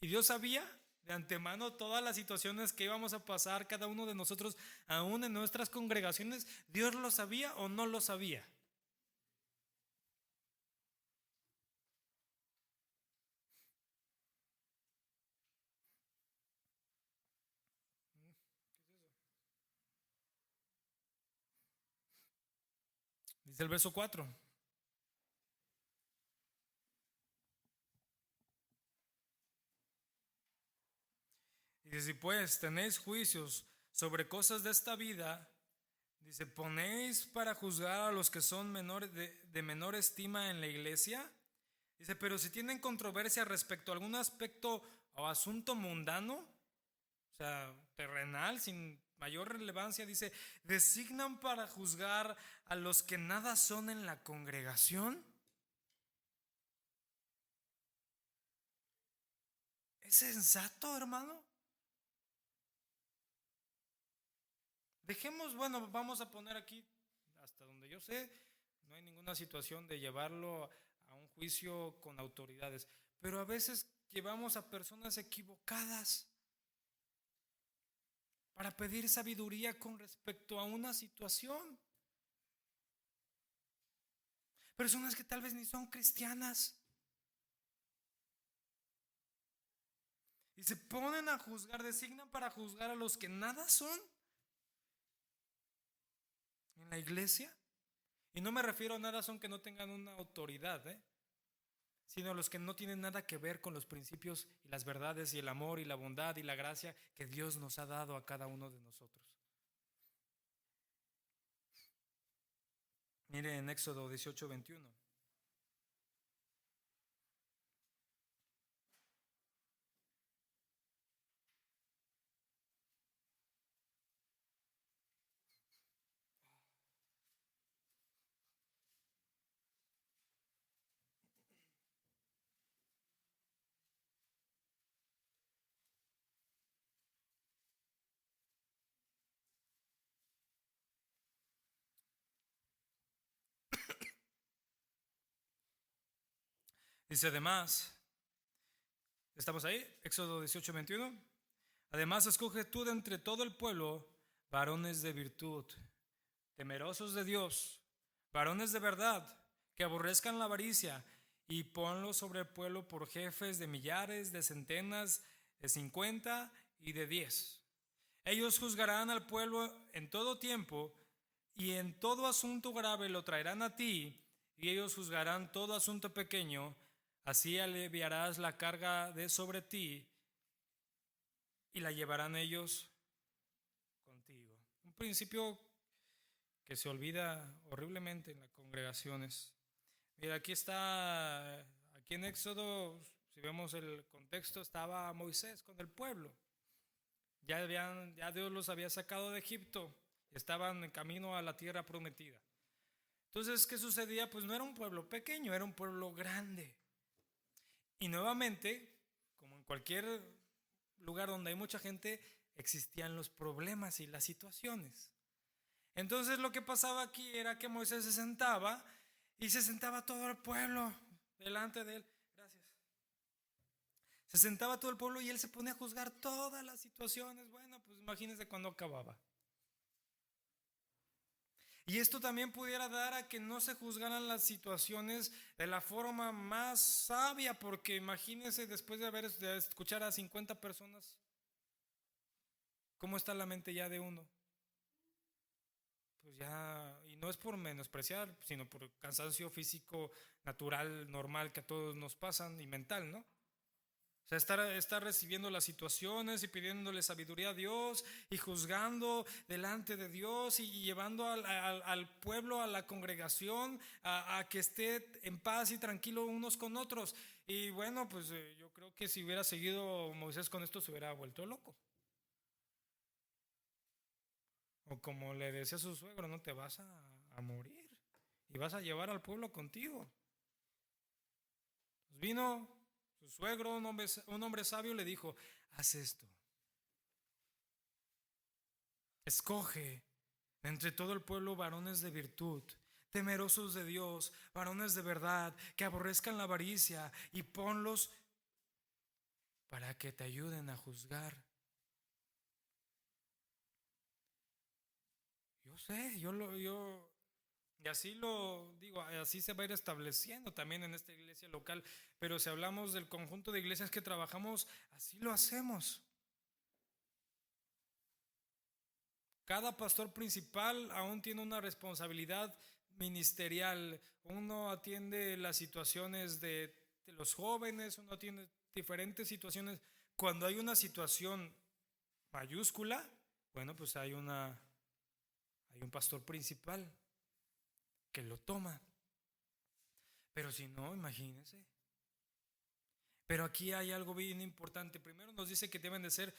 Y Dios sabía de antemano todas las situaciones que íbamos a pasar cada uno de nosotros, aún en nuestras congregaciones. ¿Dios lo sabía o no lo sabía? Dice el verso 4. dice, si pues tenéis juicios sobre cosas de esta vida, dice, ¿ponéis para juzgar a los que son menores de menor estima en la iglesia? Dice, pero si tienen controversia respecto a algún aspecto o asunto mundano, o sea, terrenal, sin mayor relevancia, dice, ¿designan para juzgar a los que nada son en la congregación? ¿Es sensato, hermano? Dejemos, bueno, vamos a poner aquí, hasta donde yo sé, no hay ninguna situación de llevarlo a un juicio con autoridades, pero a veces llevamos a personas equivocadas para pedir sabiduría con respecto a una situación. Personas que tal vez ni son cristianas. Y se ponen a juzgar, designan para juzgar a los que nada son en la iglesia. Y no me refiero a nada son que no tengan una autoridad, sino a los que no tienen nada que ver con los principios y las verdades y el amor y la bondad y la gracia que Dios nos ha dado a cada uno de nosotros. Mire en Éxodo 18:21. Dice además, ¿estamos ahí? Éxodo 18:21. Además, escoge tú de entre todo el pueblo varones de virtud, temerosos de Dios, varones de verdad, que aborrezcan la avaricia, y ponlos sobre el pueblo por jefes de millares, de centenas, de 50 y de 10. Ellos juzgarán al pueblo en todo tiempo, y en todo asunto grave lo traerán a ti, y ellos juzgarán todo asunto pequeño. Así aliviarás la carga de sobre ti y la llevarán ellos contigo. Un principio que se olvida horriblemente en las congregaciones. Mira, aquí en Éxodo, si vemos el contexto, estaba Moisés con el pueblo. Ya Dios los había sacado de Egipto, estaban en camino a la tierra prometida. Entonces, ¿qué sucedía? Pues no era un pueblo pequeño, era un pueblo grande. Y nuevamente, como en cualquier lugar donde hay mucha gente, existían los problemas y las situaciones. Entonces lo que pasaba aquí era que Moisés se sentaba y se sentaba todo el pueblo delante de él. Gracias. Se sentaba todo el pueblo y él se ponía a juzgar todas las situaciones. Bueno, pues imagínense cuando acababa. Y esto también pudiera dar a que no se juzgaran las situaciones de la forma más sabia, porque imagínense después de escuchar a 50 personas, ¿cómo está la mente ya de uno? Pues ya, y no es por menospreciar, sino por cansancio físico natural, normal que a todos nos pasan y mental, ¿no? O sea, estar recibiendo las situaciones y pidiéndole sabiduría a Dios y juzgando delante de Dios y llevando al pueblo, a la congregación, a que esté en paz y tranquilo unos con otros. Y bueno, pues yo creo que si hubiera seguido Moisés con esto se hubiera vuelto loco. O como le decía a su suegro, no te vas a morir y vas a llevar al pueblo contigo. Pues vino su suegro, un hombre sabio, le dijo, haz esto. Escoge entre todo el pueblo varones de virtud, temerosos de Dios, varones de verdad, que aborrezcan la avaricia, y ponlos para que te ayuden a juzgar. Yo sé, y así lo digo, así se va a ir estableciendo también en esta iglesia local, pero si hablamos del conjunto de iglesias que trabajamos, así lo hacemos. Cada pastor principal aún tiene una responsabilidad ministerial. Uno atiende las situaciones de los jóvenes, uno atiende diferentes situaciones. Cuando hay una situación mayúscula, bueno, pues hay un pastor principal que lo toma. Pero si no, imagínense. Pero aquí hay algo bien importante. Primero nos dice que deben de ser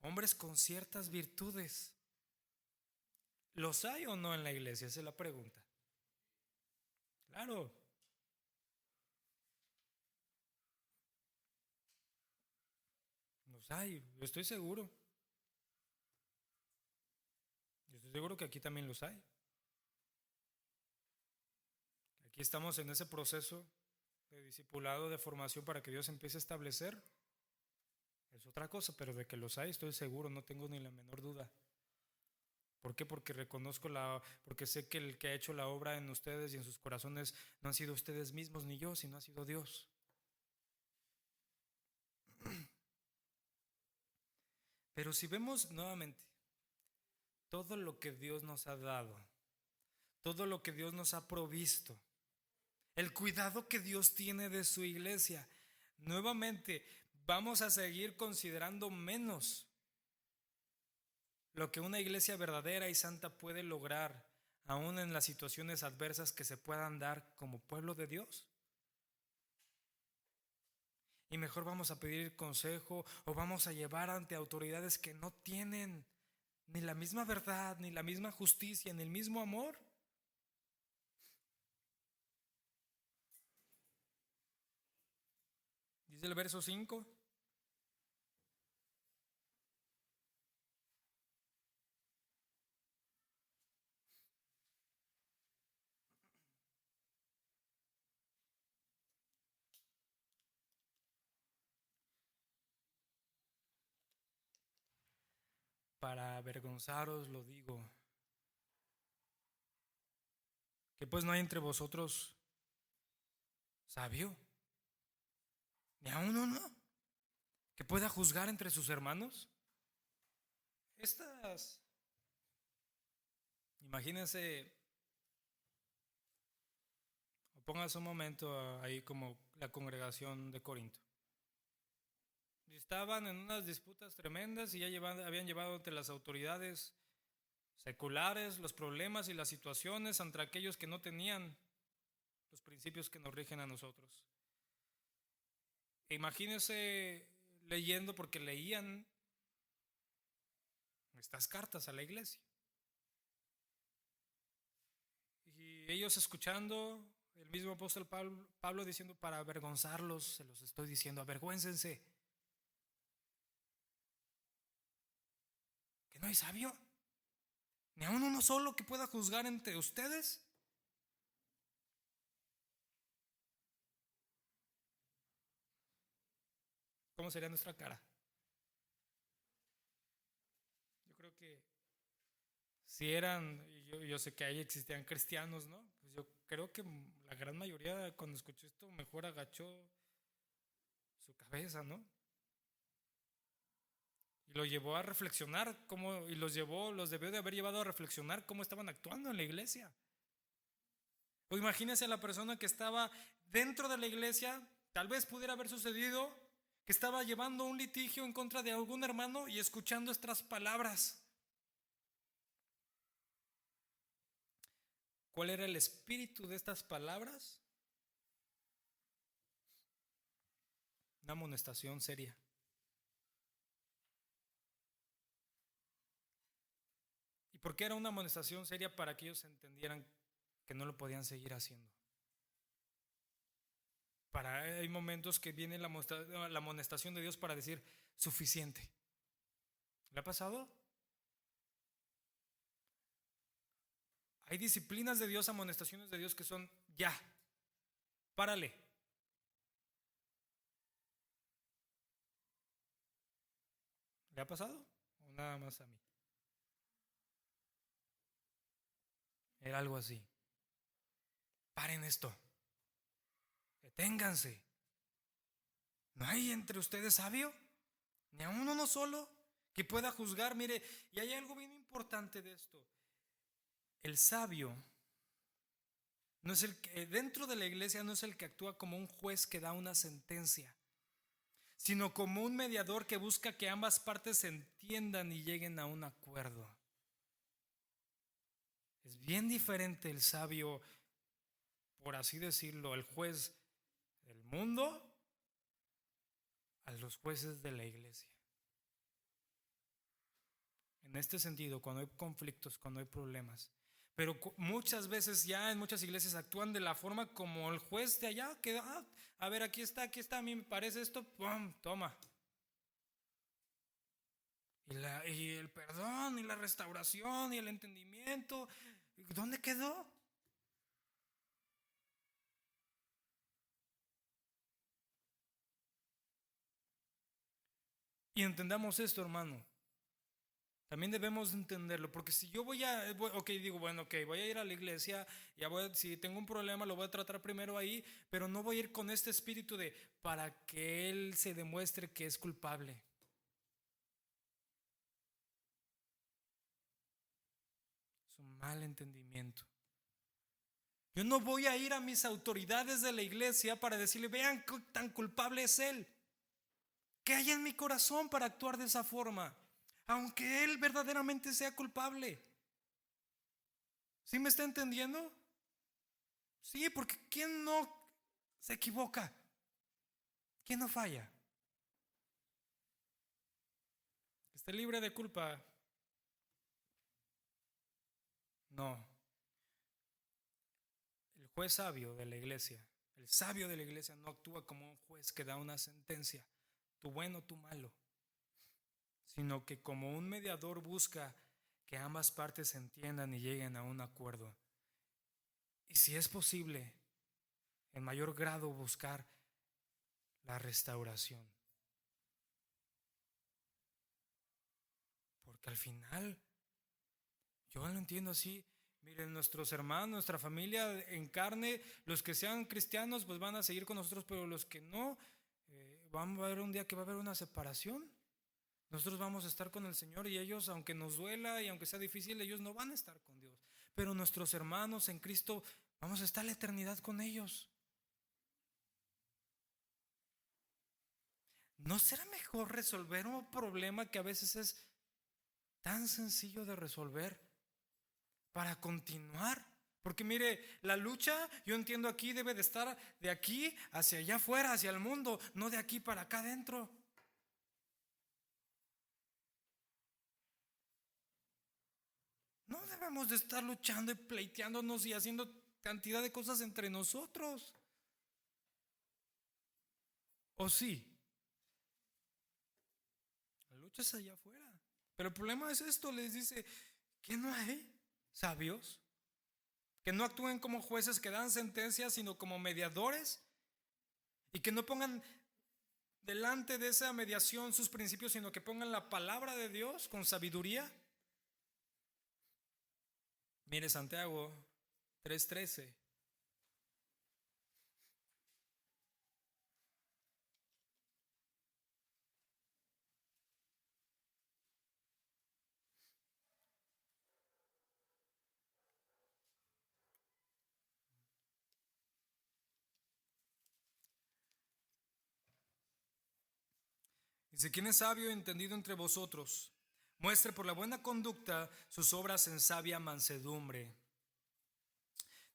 hombres con ciertas virtudes. ¿Los hay o no en la iglesia? Esa es la pregunta. Claro, los hay. Yo estoy seguro. Yo estoy seguro que aquí también los hay. Aquí estamos en ese proceso de discipulado, de formación para que Dios empiece a establecer. Es otra cosa, pero de que los hay estoy seguro, no tengo ni la menor duda. ¿Por qué? Porque porque sé que el que ha hecho la obra en ustedes y en sus corazones no han sido ustedes mismos ni yo, sino ha sido Dios. Pero si vemos nuevamente todo lo que Dios nos ha dado, todo lo que Dios nos ha provisto, el cuidado que Dios tiene de su iglesia, nuevamente vamos a seguir considerando menos lo que una iglesia verdadera y santa puede lograr, aún en las situaciones adversas que se puedan dar como pueblo de Dios. Y mejor vamos a pedir consejo o vamos a llevar ante autoridades que no tienen ni la misma verdad, ni la misma justicia, ni el mismo amor. Dice el verso 5. Para avergonzaros lo digo, que pues no hay entre vosotros sabio, ni aun uno, que pueda juzgar entre sus hermanos. Estas, imagínense, o póngase un momento ahí como la congregación de Corinto. Estaban en unas disputas tremendas y habían llevado ante las autoridades seculares los problemas y las situaciones ante aquellos que no tenían los principios que nos rigen a nosotros. Imagínense leyendo, porque leían estas cartas a la iglesia. Y ellos escuchando, el mismo apóstol Pablo diciendo, para avergonzarlos, se los estoy diciendo, avergüéncense. ¿Que no hay sabio? ¿Ni aun uno solo que pueda juzgar entre ustedes? ¿Cómo sería nuestra cara? Yo creo que si eran, yo sé que ahí existían cristianos, ¿no? Pues yo creo que la gran mayoría cuando escuchó esto mejor agachó su cabeza, ¿no? Y lo llevó a reflexionar los debió de haber llevado a reflexionar cómo estaban actuando en la iglesia. O imagínense a la persona que estaba dentro de la iglesia, tal vez pudiera haber sucedido que estaba llevando un litigio en contra de algún hermano y escuchando estas palabras. ¿Cuál era el espíritu de estas palabras? Una amonestación seria. ¿Y por qué era una amonestación seria? Para que ellos entendieran que no lo podían seguir haciendo. Hay momentos que viene la amonestación de Dios para decir suficiente. ¿Le ha pasado? Hay disciplinas de Dios, amonestaciones de Dios que son ya, párale. ¿Le ha pasado? ¿O nada más a mí? Era algo así. Paren esto. Deténganse. ¿No hay entre ustedes sabio? Ni a uno solo que pueda juzgar. Mire, y hay algo bien importante de esto. El sabio no es el que, dentro de la iglesia no es el que actúa como un juez que da una sentencia, sino como un mediador que busca que ambas partes se entiendan y lleguen a un acuerdo. Es bien diferente el sabio, por así decirlo, el juez del mundo, a los jueces de la iglesia. En este sentido, cuando hay conflictos, cuando hay problemas. Pero muchas veces ya en muchas iglesias actúan de la forma como el juez de allá, que a ver, aquí está, a mí me parece esto, ¡pum! Toma. Y el perdón, y la restauración, y el entendimiento, ¿dónde quedó? Y entendamos esto, hermano. También debemos entenderlo, porque si yo digo, bueno, ok, voy a ir a la iglesia, si tengo un problema lo voy a tratar primero ahí, pero no voy a ir con este espíritu de para que él se demuestre que es culpable. Es un mal entendimiento. Yo no voy a ir a mis autoridades de la iglesia para decirle, vean qué tan culpable es él. ¿Qué hay en mi corazón para actuar de esa forma? Aunque él verdaderamente sea culpable. ¿Sí me está entendiendo? Sí, porque ¿quién no se equivoca? ¿Quién no falla? ¿Esté libre de culpa? No. El juez sabio de la iglesia, el sabio de la iglesia no actúa como un juez que da una sentencia, tú bueno, tú malo, sino que como un mediador busca que ambas partes se entiendan y lleguen a un acuerdo. Y si es posible, en mayor grado buscar la restauración. Porque al final, yo lo entiendo así. Miren, nuestros hermanos, nuestra familia en carne, los que sean cristianos, pues van a seguir con nosotros, pero los que no, va a haber un día que va a haber una separación. Nosotros vamos a estar con el Señor y ellos, aunque nos duela y aunque sea difícil, ellos no van a estar con Dios. Pero nuestros hermanos en Cristo, vamos a estar la eternidad con ellos. ¿No será mejor resolver un problema que a veces es tan sencillo de resolver para continuar? Porque mire, la lucha, yo entiendo aquí, debe de estar de aquí hacia allá afuera, hacia el mundo, no de aquí para acá adentro. No debemos de estar luchando y pleiteándonos y haciendo cantidad de cosas entre nosotros. ¿O sí? La lucha es allá afuera. Pero el problema es esto, les dice, ¿que no hay sabios? Que no actúen como jueces que dan sentencias, sino como mediadores. Y que no pongan delante de esa mediación sus principios, sino que pongan la palabra de Dios con sabiduría. Mire Santiago 3:13. Dice, ¿quién es sabio y entendido entre vosotros? Muestre por la buena conducta sus obras en sabia mansedumbre.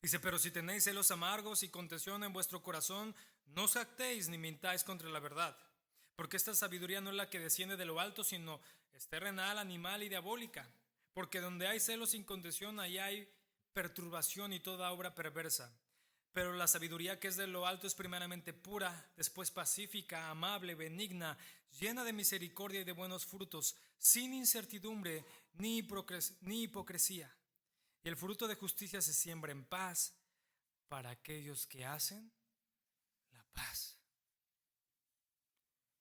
Dice, pero si tenéis celos amargos y contención en vuestro corazón, no os jactéis ni mintáis contra la verdad. Porque esta sabiduría no es la que desciende de lo alto, sino es terrenal, animal y diabólica. Porque donde hay celos sin contención, ahí hay perturbación y toda obra perversa. Pero la sabiduría que es de lo alto es primeramente pura, después pacífica, amable, benigna, llena de misericordia y de buenos frutos, sin incertidumbre ni hipocresía. Y el fruto de justicia se siembra en paz para aquellos que hacen la paz.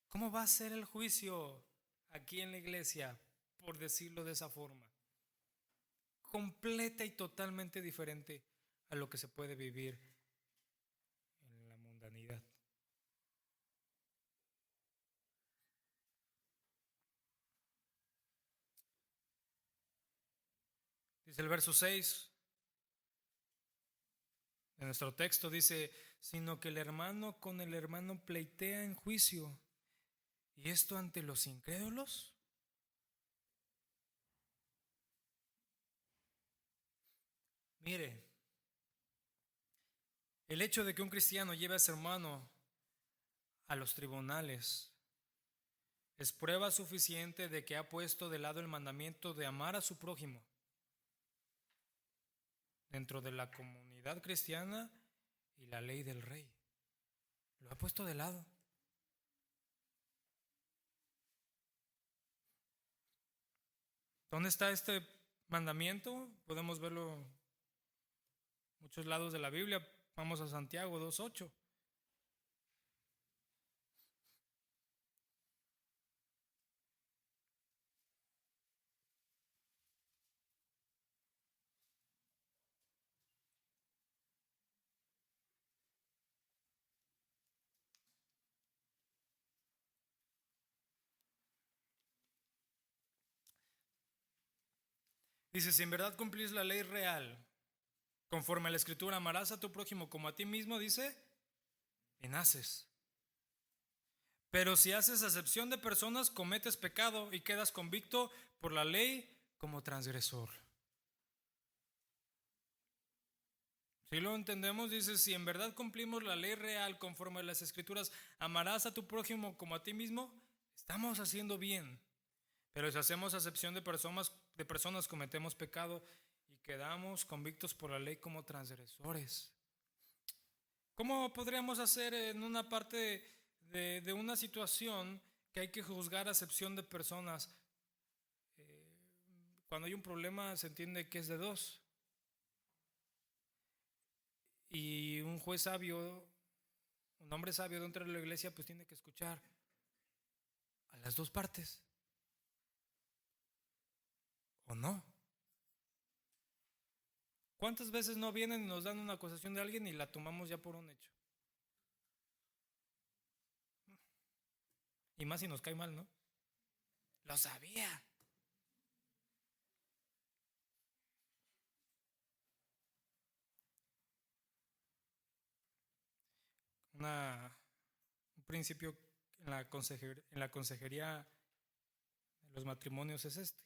¿Cómo va a ser el juicio aquí en la iglesia, por decirlo de esa forma? Completa y totalmente diferente a lo que se puede vivir en la mundanidad. Dice el verso 6 de nuestro texto, dice, sino que el hermano con el hermano pleitea en juicio, ¿Y esto ante los incrédulos? Mire, el hecho de que un cristiano lleve a su hermano a los tribunales es prueba suficiente de que ha puesto de lado el mandamiento de amar a su prójimo dentro de la comunidad cristiana y la ley del rey. Lo ha puesto de lado. ¿Dónde está este mandamiento? Podemos verlo en muchos lados de la Biblia. Vamos a Santiago 2:8. Dice, si en verdad cumplís la ley real, conforme a la escritura, amarás a tu prójimo como a ti mismo, dice, bien haces. Pero si haces acepción de personas, cometes pecado y quedas convicto por la ley como transgresor. Si lo entendemos, dice, si en verdad cumplimos la ley real conforme a las escrituras, amarás a tu prójimo como a ti mismo, estamos haciendo bien. Pero si hacemos acepción de personas cometemos pecado y quedamos convictos por la ley como transgresores. ¿Cómo podríamos hacer en una parte de una situación que hay que juzgar acepción de personas? Cuando hay un problema se entiende que es de dos. Y un juez sabio, un hombre sabio dentro de la iglesia, pues tiene que escuchar a las dos partes. ¿O no? ¿Cuántas veces no vienen y nos dan una acusación de alguien y la tomamos ya por un hecho? Y más si nos cae mal, ¿no? Lo sabía. Un principio en la consejería de los matrimonios es este.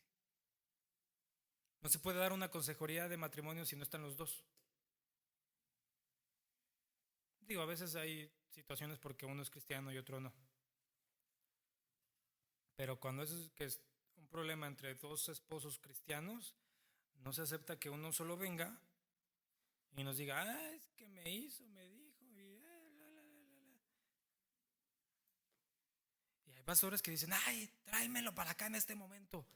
No se puede dar una consejería de matrimonio si no están los dos. Digo, a veces hay situaciones porque uno es cristiano y otro no. Pero cuando que es un problema entre dos esposos cristianos, no se acepta que uno solo venga y nos diga, es que me hizo, me dijo, y hay pastores que dicen, ay, tráemelo para acá en este momento.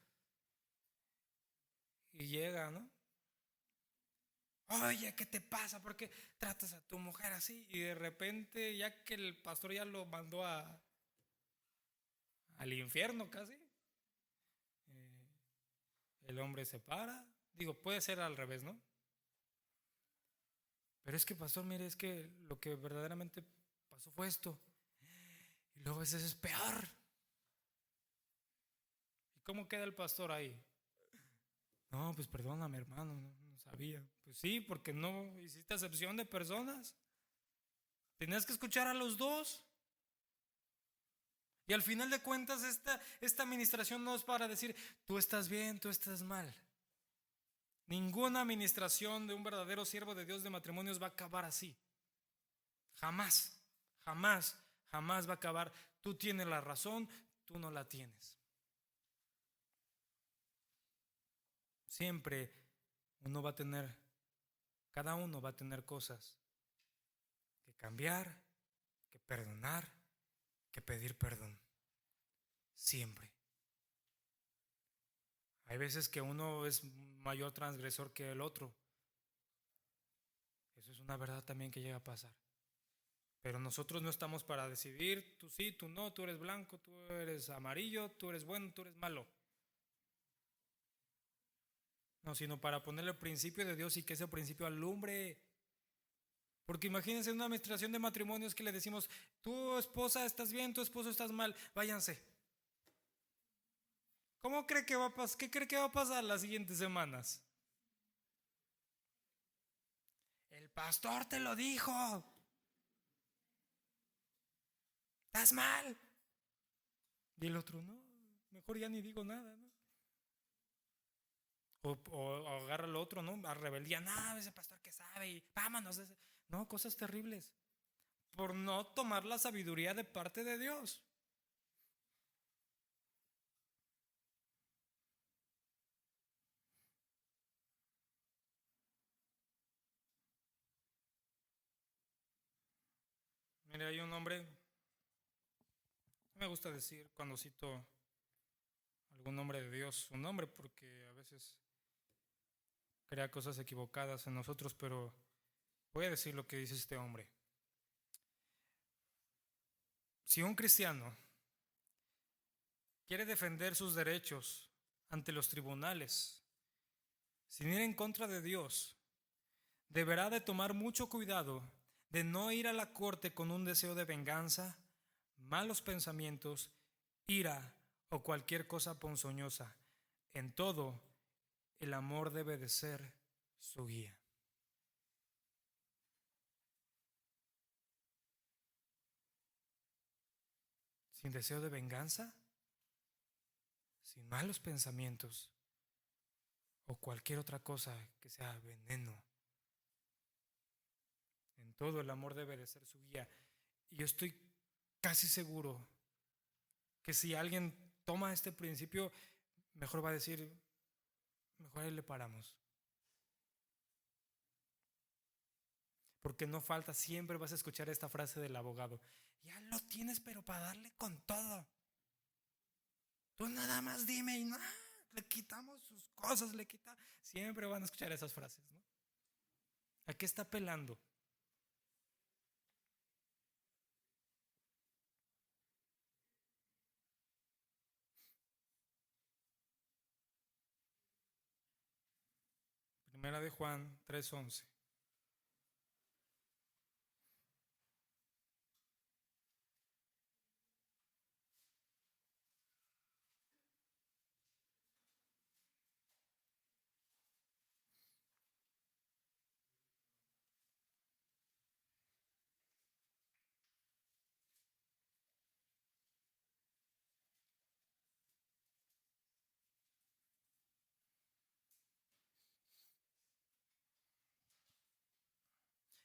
Y llega, ¿no? Oye, ¿qué te pasa? ¿Por qué tratas a tu mujer así? Y de repente, ya que el pastor ya lo mandó al infierno casi, el hombre se para. Digo, puede ser al revés, ¿no? Pero es que, pastor, mire, es que lo que verdaderamente pasó fue esto. Y luego ese es peor. ¿Y cómo queda el pastor ahí? No, pues perdóname, hermano, no sabía. Pues sí, porque no hiciste acepción de personas. Tenías que escuchar a los dos. Y al final de cuentas, esta administración no es para decir, tú estás bien, tú estás mal. Ninguna administración de un verdadero siervo de Dios de matrimonios va a acabar así. Jamás, jamás, jamás va a acabar. Tú tienes la razón, tú no la tienes. Siempre cada uno va a tener cosas que cambiar, que perdonar, que pedir perdón. Siempre. Hay veces que uno es mayor transgresor que el otro. Eso es una verdad también que llega a pasar. Pero nosotros no estamos para decidir, tú sí, tú no, tú eres blanco, tú eres amarillo, tú eres bueno, tú eres malo. No, sino para ponerle el principio de Dios y que ese principio alumbre. Porque imagínense una administración de matrimonios que le decimos, tu esposa estás bien, tu esposo estás mal, váyanse. ¿Cómo cree que va a pasar? ¿Qué cree que va a pasar las siguientes semanas? El pastor te lo dijo. Estás mal. Y el otro, no, mejor ya ni digo nada, ¿no? O agarra al otro, ¿no? A rebeldía, no, ese pastor que sabe y vámonos. No, cosas terribles. Por no tomar la sabiduría de parte de Dios. Mire, hay un hombre, me gusta decir cuando cito algún nombre de Dios, su nombre, porque a veces crea cosas equivocadas en nosotros, pero voy a decir lo que dice este hombre. Si un cristiano quiere defender sus derechos ante los tribunales, sin ir en contra de Dios, deberá de tomar mucho cuidado de no ir a la corte con un deseo de venganza, malos pensamientos, ira o cualquier cosa ponzoñosa. En todo, el amor debe de ser su guía. Sin deseo de venganza, sin malos pensamientos o cualquier otra cosa que sea veneno. En todo, el amor debe de ser su guía. Y yo estoy casi seguro que si alguien toma este principio, mejor va a decir, mejor ahí le paramos. Porque no falta, siempre vas a escuchar esta frase del abogado. Ya lo tienes, pero para darle con todo. Tú nada más dime y nada, le quitamos sus cosas, le quita. Siempre van a escuchar esas frases, ¿no? ¿A qué está apelando? Primera de Juan 3:11.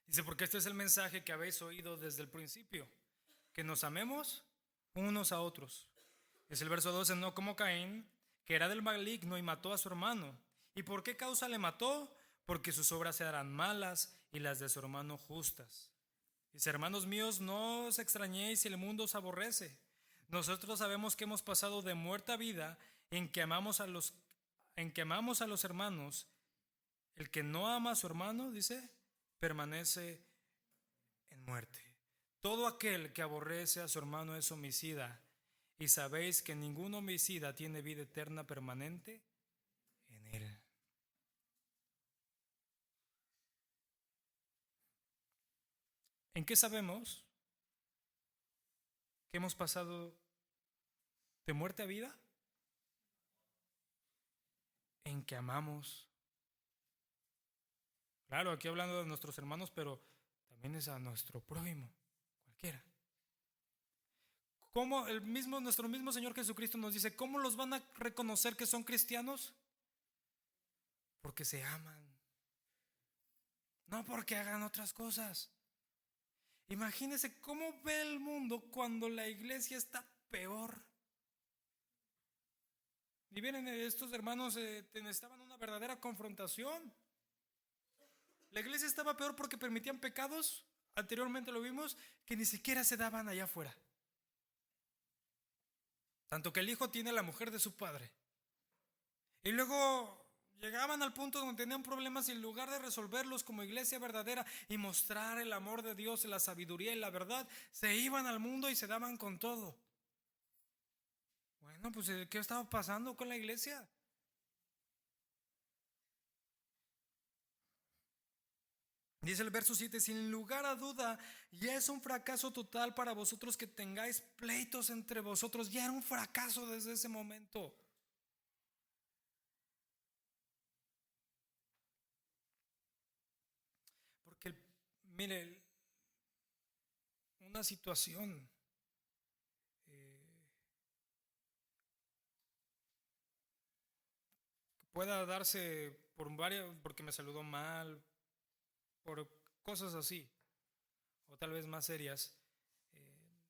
Dice, porque este es el mensaje que habéis oído desde el principio, que nos amemos unos a otros. Es el verso 12, no como Caín, que era del maligno y mató a su hermano. ¿Y por qué causa le mató? Porque sus obras eran malas y las de su hermano justas. Dice, hermanos míos, no os extrañéis si el mundo os aborrece. Nosotros sabemos que hemos pasado de muerte a vida en que amamos a los hermanos. El que no ama a su hermano, dice, permanece en muerte. Todo aquel que aborrece a su hermano es homicida, y sabéis que ningún homicida tiene vida eterna permanente en él. ¿En qué sabemos que hemos pasado de muerte a vida? En que amamos. Claro, aquí hablando de nuestros hermanos, pero también es a nuestro prójimo, cualquiera. ¿Cómo nuestro mismo Señor Jesucristo nos dice, cómo los van a reconocer que son cristianos? Porque se aman, no porque hagan otras cosas. Imagínense cómo ve el mundo cuando la iglesia está peor. Y vienen estos hermanos, estaban en una verdadera confrontación. La iglesia estaba peor porque permitían pecados, anteriormente lo vimos, que ni siquiera se daban allá afuera. Tanto que el hijo tiene a la mujer de su padre. Y luego llegaban al punto donde tenían problemas y en lugar de resolverlos como iglesia verdadera y mostrar el amor de Dios, la sabiduría y la verdad, se iban al mundo y se daban con todo. Bueno, pues ¿qué estaba pasando con la iglesia? Dice el verso 7, sin lugar a duda, ya es un fracaso total para vosotros que tengáis pleitos entre vosotros. Ya era un fracaso desde ese momento. Porque, mire, una situación pueda darse porque me saludó mal, por cosas así, o tal vez más serias,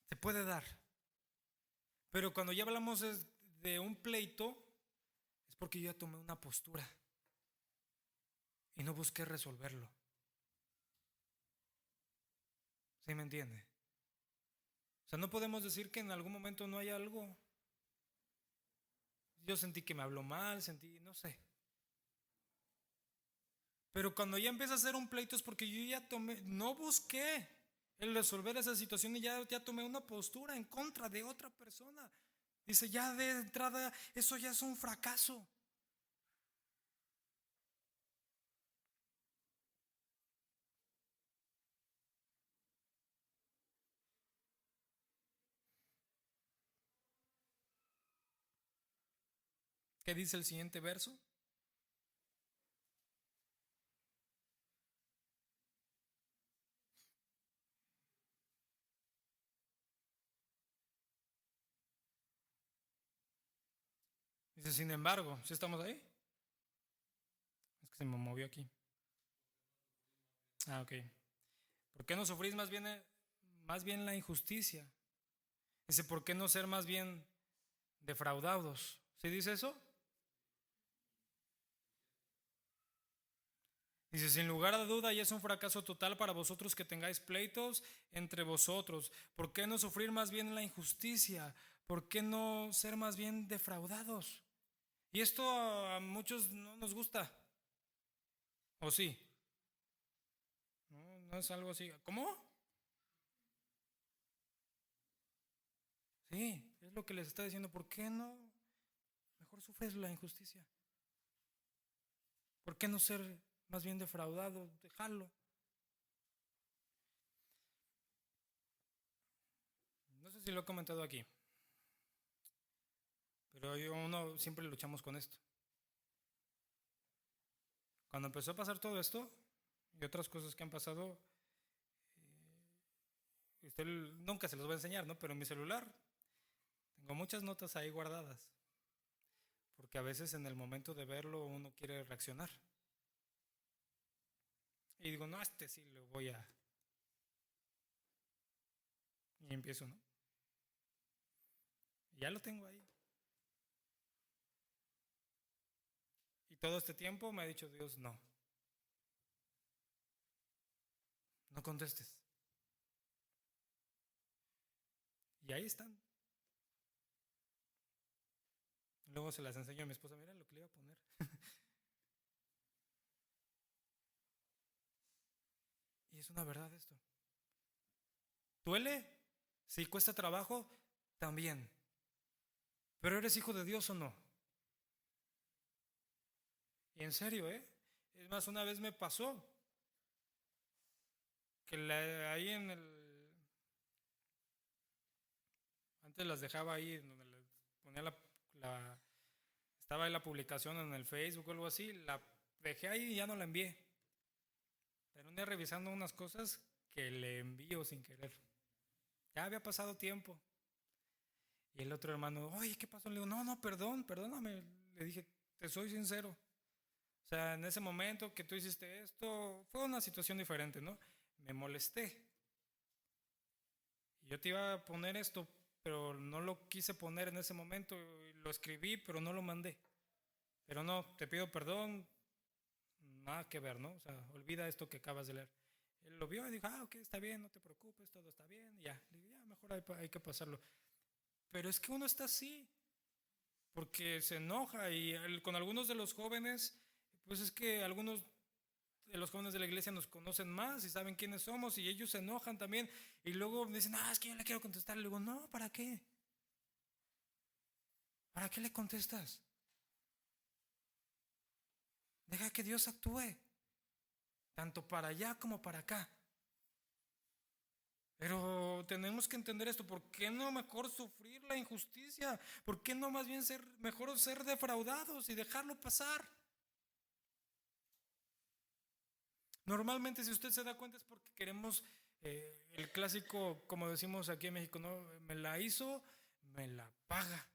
se puede dar. Pero cuando ya hablamos de un pleito, es porque yo ya tomé una postura y no busqué resolverlo. ¿Sí me entiende? O sea, no podemos decir que en algún momento no hay algo. Yo sentí que me habló mal, no sé. Pero cuando ya empieza a ser un pleito es porque yo ya tomé, no busqué el resolver esa situación y ya tomé una postura en contra de otra persona. Dice, ya de entrada, eso ya es un fracaso. ¿Qué dice el siguiente verso? Dice, sin embargo, ¿sí estamos ahí? Es que se me movió aquí. Ah, ok. ¿Por qué no sufrís más bien la injusticia? Dice, ¿por qué no ser más bien defraudados? ¿Sí dice eso? Dice, sin lugar a duda, y es un fracaso total para vosotros que tengáis pleitos entre vosotros. ¿Por qué no sufrir más bien la injusticia? ¿Por qué no ser más bien defraudados? Y esto a muchos no nos gusta. ¿O sí? No, no es algo así. ¿Cómo? Sí, es lo que les está diciendo. ¿Por qué no? Mejor sufres la injusticia. ¿Por qué no ser más bien defraudado? Dejarlo. No sé si lo he comentado aquí, pero uno siempre luchamos con esto. Cuando empezó a pasar todo esto y otras cosas que han pasado, usted nunca se los va a enseñar, ¿no? Pero en mi celular tengo muchas notas ahí guardadas, porque a veces en el momento de verlo uno quiere reaccionar. Y digo, no, este sí lo voy a... Y empiezo, ¿no? Y ya lo tengo ahí. Y todo este tiempo me ha dicho Dios, no, no contestes. Y ahí están. Luego se las enseño a mi esposa, mira lo que le iba a poner. Y es una verdad esto. ¿Duele? Si cuesta trabajo, también. Pero eres hijo de Dios o no. Y en serio, ¿eh? Es más, una vez me pasó que ahí en el... Antes las dejaba ahí, donde le ponía la... Estaba ahí la publicación en el Facebook o algo así, la dejé ahí y ya no la envié. Pero un día revisando unas cosas que le envío sin querer. Ya había pasado tiempo. Y el otro hermano, oye, ¿qué pasó? Le digo, no, no, perdóname. Le dije, te soy sincero. O sea, en ese momento que tú hiciste esto, fue una situación diferente, ¿no? Me molesté. Y yo te iba a poner esto, pero no lo quise poner en ese momento. Lo escribí, pero no lo mandé. Pero no, te pido perdón, nada que ver, ¿no? O sea, olvida esto que acabas de leer. Él lo vio y dijo, ah, ok, está bien, no te preocupes, todo está bien, y ya. Le digo, ya, mejor hay que pasarlo. Pero es que uno está así, porque se enoja y con algunos de los jóvenes, pues es que algunos de los jóvenes de la iglesia nos conocen más y saben quiénes somos y ellos se enojan también y luego me dicen, ah, es que yo le quiero contestar. Le digo, no, ¿para qué? ¿Para qué le contestas? Deja que Dios actúe, tanto para allá como para acá. Pero tenemos que entender esto, ¿por qué no mejor sufrir la injusticia? ¿Por qué no más bien mejor ser defraudados y dejarlo pasar? Normalmente si usted se da cuenta es porque queremos el clásico, como decimos aquí en México, ¿no? Me la hizo, me la paga.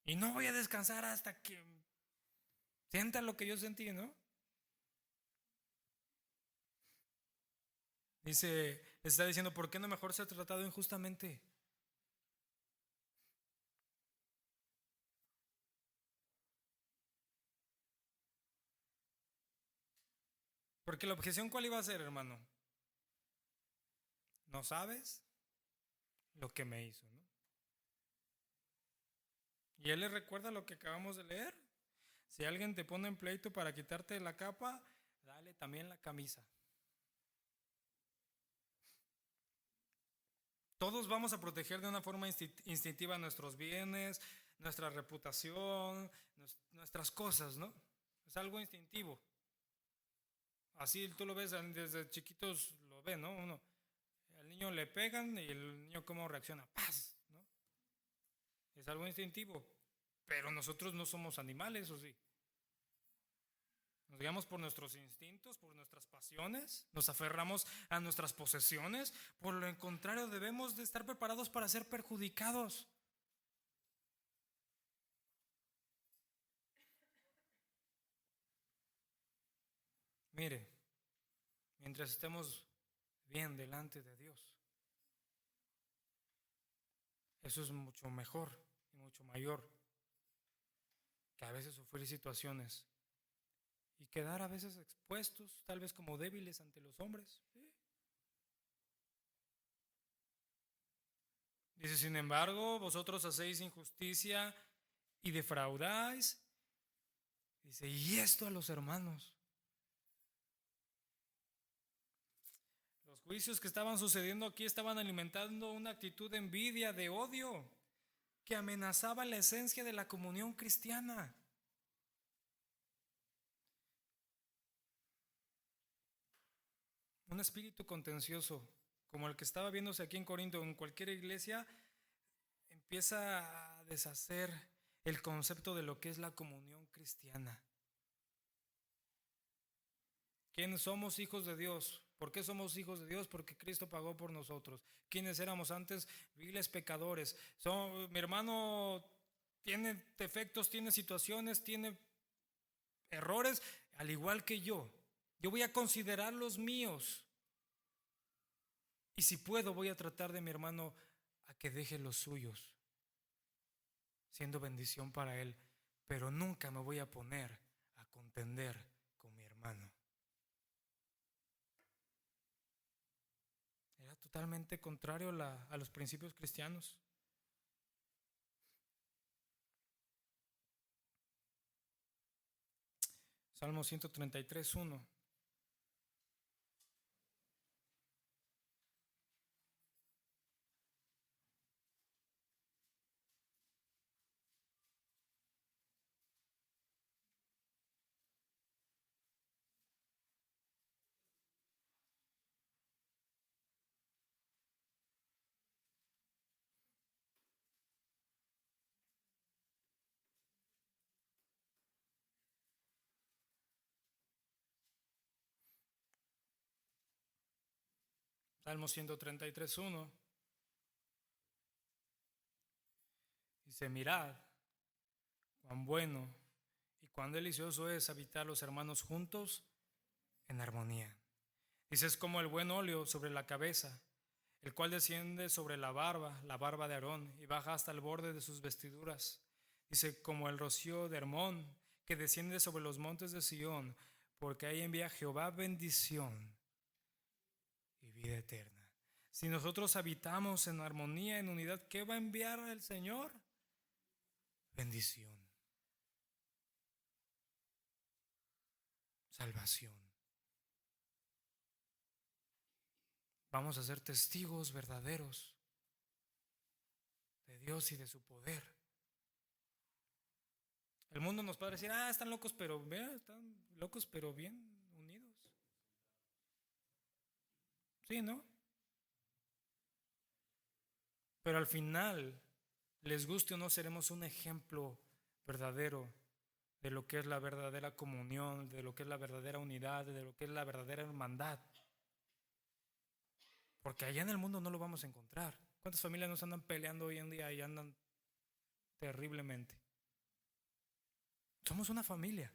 Y no voy a descansar hasta que sienta lo que yo sentí, ¿no? Dice, está diciendo, ¿por qué no mejor ser tratado injustamente? Porque la objeción, ¿cuál iba a ser, hermano? No sabes lo que me hizo, ¿no? Y él le recuerda lo que acabamos de leer. Si alguien te pone en pleito para quitarte la capa, dale también la camisa. Todos vamos a proteger de una forma instintiva nuestros bienes, nuestra reputación, nuestras cosas, ¿no? Es algo instintivo. Así tú lo ves desde chiquitos, lo ven, ¿no? Uno, al niño le pegan y el niño cómo reacciona, ¡paz! ¿No? Es algo instintivo. Pero nosotros no somos animales, ¿o sí? Nos guiamos por nuestros instintos, por nuestras pasiones, nos aferramos a nuestras posesiones. Por lo contrario, debemos de estar preparados para ser perjudicados. Mire, mientras estemos bien delante de Dios, eso es mucho mejor y mucho mayor que a veces sufrir situaciones y quedar a veces expuestos, tal vez como débiles ante los hombres. ¿Sí? Dice, sin embargo, vosotros hacéis injusticia y defraudáis. Dice, y esto a los hermanos. Los juicios que estaban sucediendo aquí estaban alimentando una actitud de envidia, de odio, que amenazaba la esencia de la comunión cristiana. Un espíritu contencioso, como el que estaba viéndose aquí en Corinto, en cualquier iglesia, empieza a deshacer el concepto de lo que es la comunión cristiana. ¿Quiénes somos hijos de Dios? ¿Por qué somos hijos de Dios? Porque Cristo pagó por nosotros. ¿Quiénes éramos antes? Viles pecadores. Mi hermano tiene defectos, tiene situaciones, tiene errores, al igual que yo. Yo voy a considerar los míos. Y si puedo, voy a tratar de mi hermano a que deje los suyos, siendo bendición para él. Pero nunca me voy a poner a contender con mi hermano. Era totalmente contrario a los principios cristianos. Salmo 133:1. Salmo 133:1. Dice, mirad cuán bueno y cuán delicioso es habitar los hermanos juntos en armonía. Dice, es como el buen óleo sobre la cabeza, el cual desciende sobre la barba de Aarón, y baja hasta el borde de sus vestiduras. Dice, como el rocío de Hermón, que desciende sobre los montes de Sión, porque ahí envía Jehová bendición y vida eterna. Si nosotros habitamos en armonía, en unidad, ¿qué va a enviar el Señor? Bendición, salvación. Vamos a ser testigos verdaderos de Dios y de su poder. El mundo nos puede decir, están locos, pero están locos, pero bien unidos. Sí, ¿no? Pero al final, les guste o no, seremos un ejemplo verdadero de lo que es la verdadera comunión, de lo que es la verdadera unidad, de lo que es la verdadera hermandad. Porque allá en el mundo no lo vamos a encontrar. ¿Cuántas familias nos andan peleando hoy en día y andan terriblemente? Somos una familia.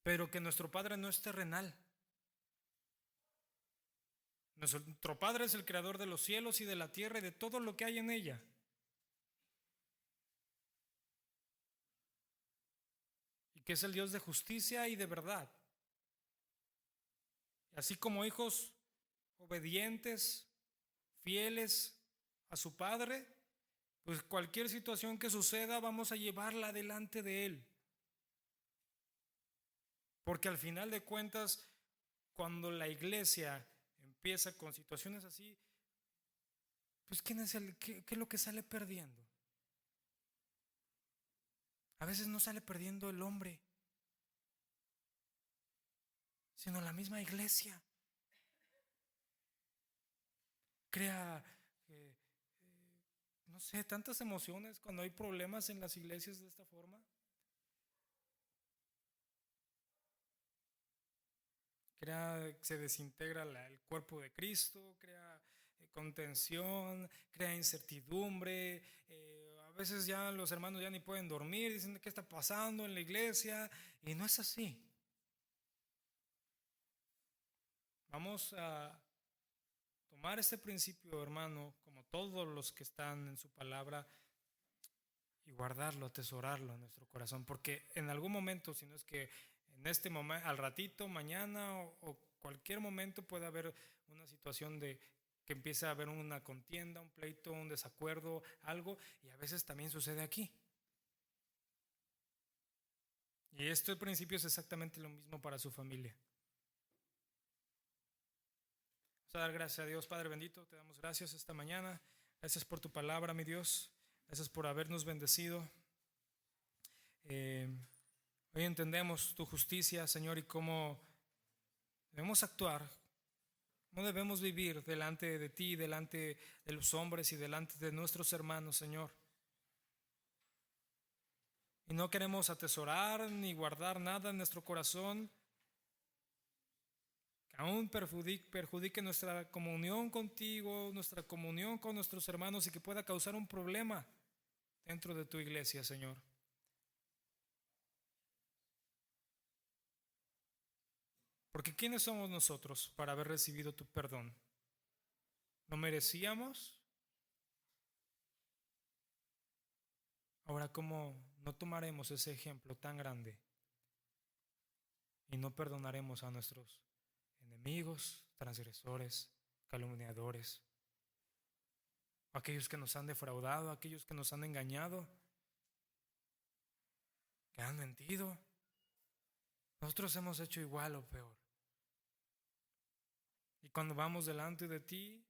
Pero que nuestro Padre no es terrenal. Nuestro Padre es el creador de los cielos y de la tierra y de todo lo que hay en ella. Y que es el Dios de justicia y de verdad. Así como hijos obedientes, fieles a su Padre, pues cualquier situación que suceda vamos a llevarla delante de Él. Porque al final de cuentas, cuando la iglesia empieza con situaciones así, pues ¿qué es lo que sale perdiendo? A veces no sale perdiendo el hombre, sino la misma iglesia. Crea, no sé, tantas emociones cuando hay problemas en las iglesias de esta forma. Se desintegra el cuerpo de Cristo, crea contención, crea incertidumbre. A veces ya los hermanos ya ni pueden dormir, dicen qué está pasando en la iglesia, y no es así. Vamos a tomar este principio, hermano, como todos los que están en su palabra, y guardarlo, atesorarlo en nuestro corazón, porque en algún momento, si no es que en este momento, al ratito, mañana o cualquier momento puede haber una situación de que empiece a haber una contienda, un pleito, un desacuerdo, algo, y a veces también sucede aquí. Y este principio es exactamente lo mismo para su familia. Vamos a dar gracias a Dios, Padre bendito, te damos gracias esta mañana. Gracias por tu palabra, mi Dios. Gracias por habernos bendecido. Hoy entendemos tu justicia, Señor, y cómo debemos actuar, cómo debemos vivir delante de ti, delante de los hombres y delante de nuestros hermanos, Señor. Y no queremos atesorar ni guardar nada en nuestro corazón que aún perjudique nuestra comunión contigo, nuestra comunión con nuestros hermanos y que pueda causar un problema dentro de tu iglesia, Señor. Porque ¿quiénes somos nosotros para haber recibido tu perdón? ¿No merecíamos? Ahora, ¿cómo no tomaremos ese ejemplo tan grande y no perdonaremos a nuestros enemigos, transgresores, calumniadores, aquellos que nos han defraudado, aquellos que nos han engañado, que han mentido? Nosotros hemos hecho igual o peor. Y cuando vamos delante de ti,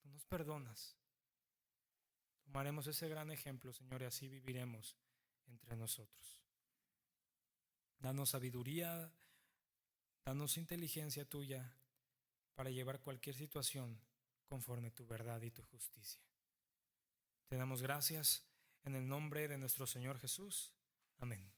tú nos perdonas. Tomaremos ese gran ejemplo, Señor, y así viviremos entre nosotros. Danos sabiduría, danos inteligencia tuya para llevar cualquier situación conforme tu verdad y tu justicia. Te damos gracias en el nombre de nuestro Señor Jesús. Amén.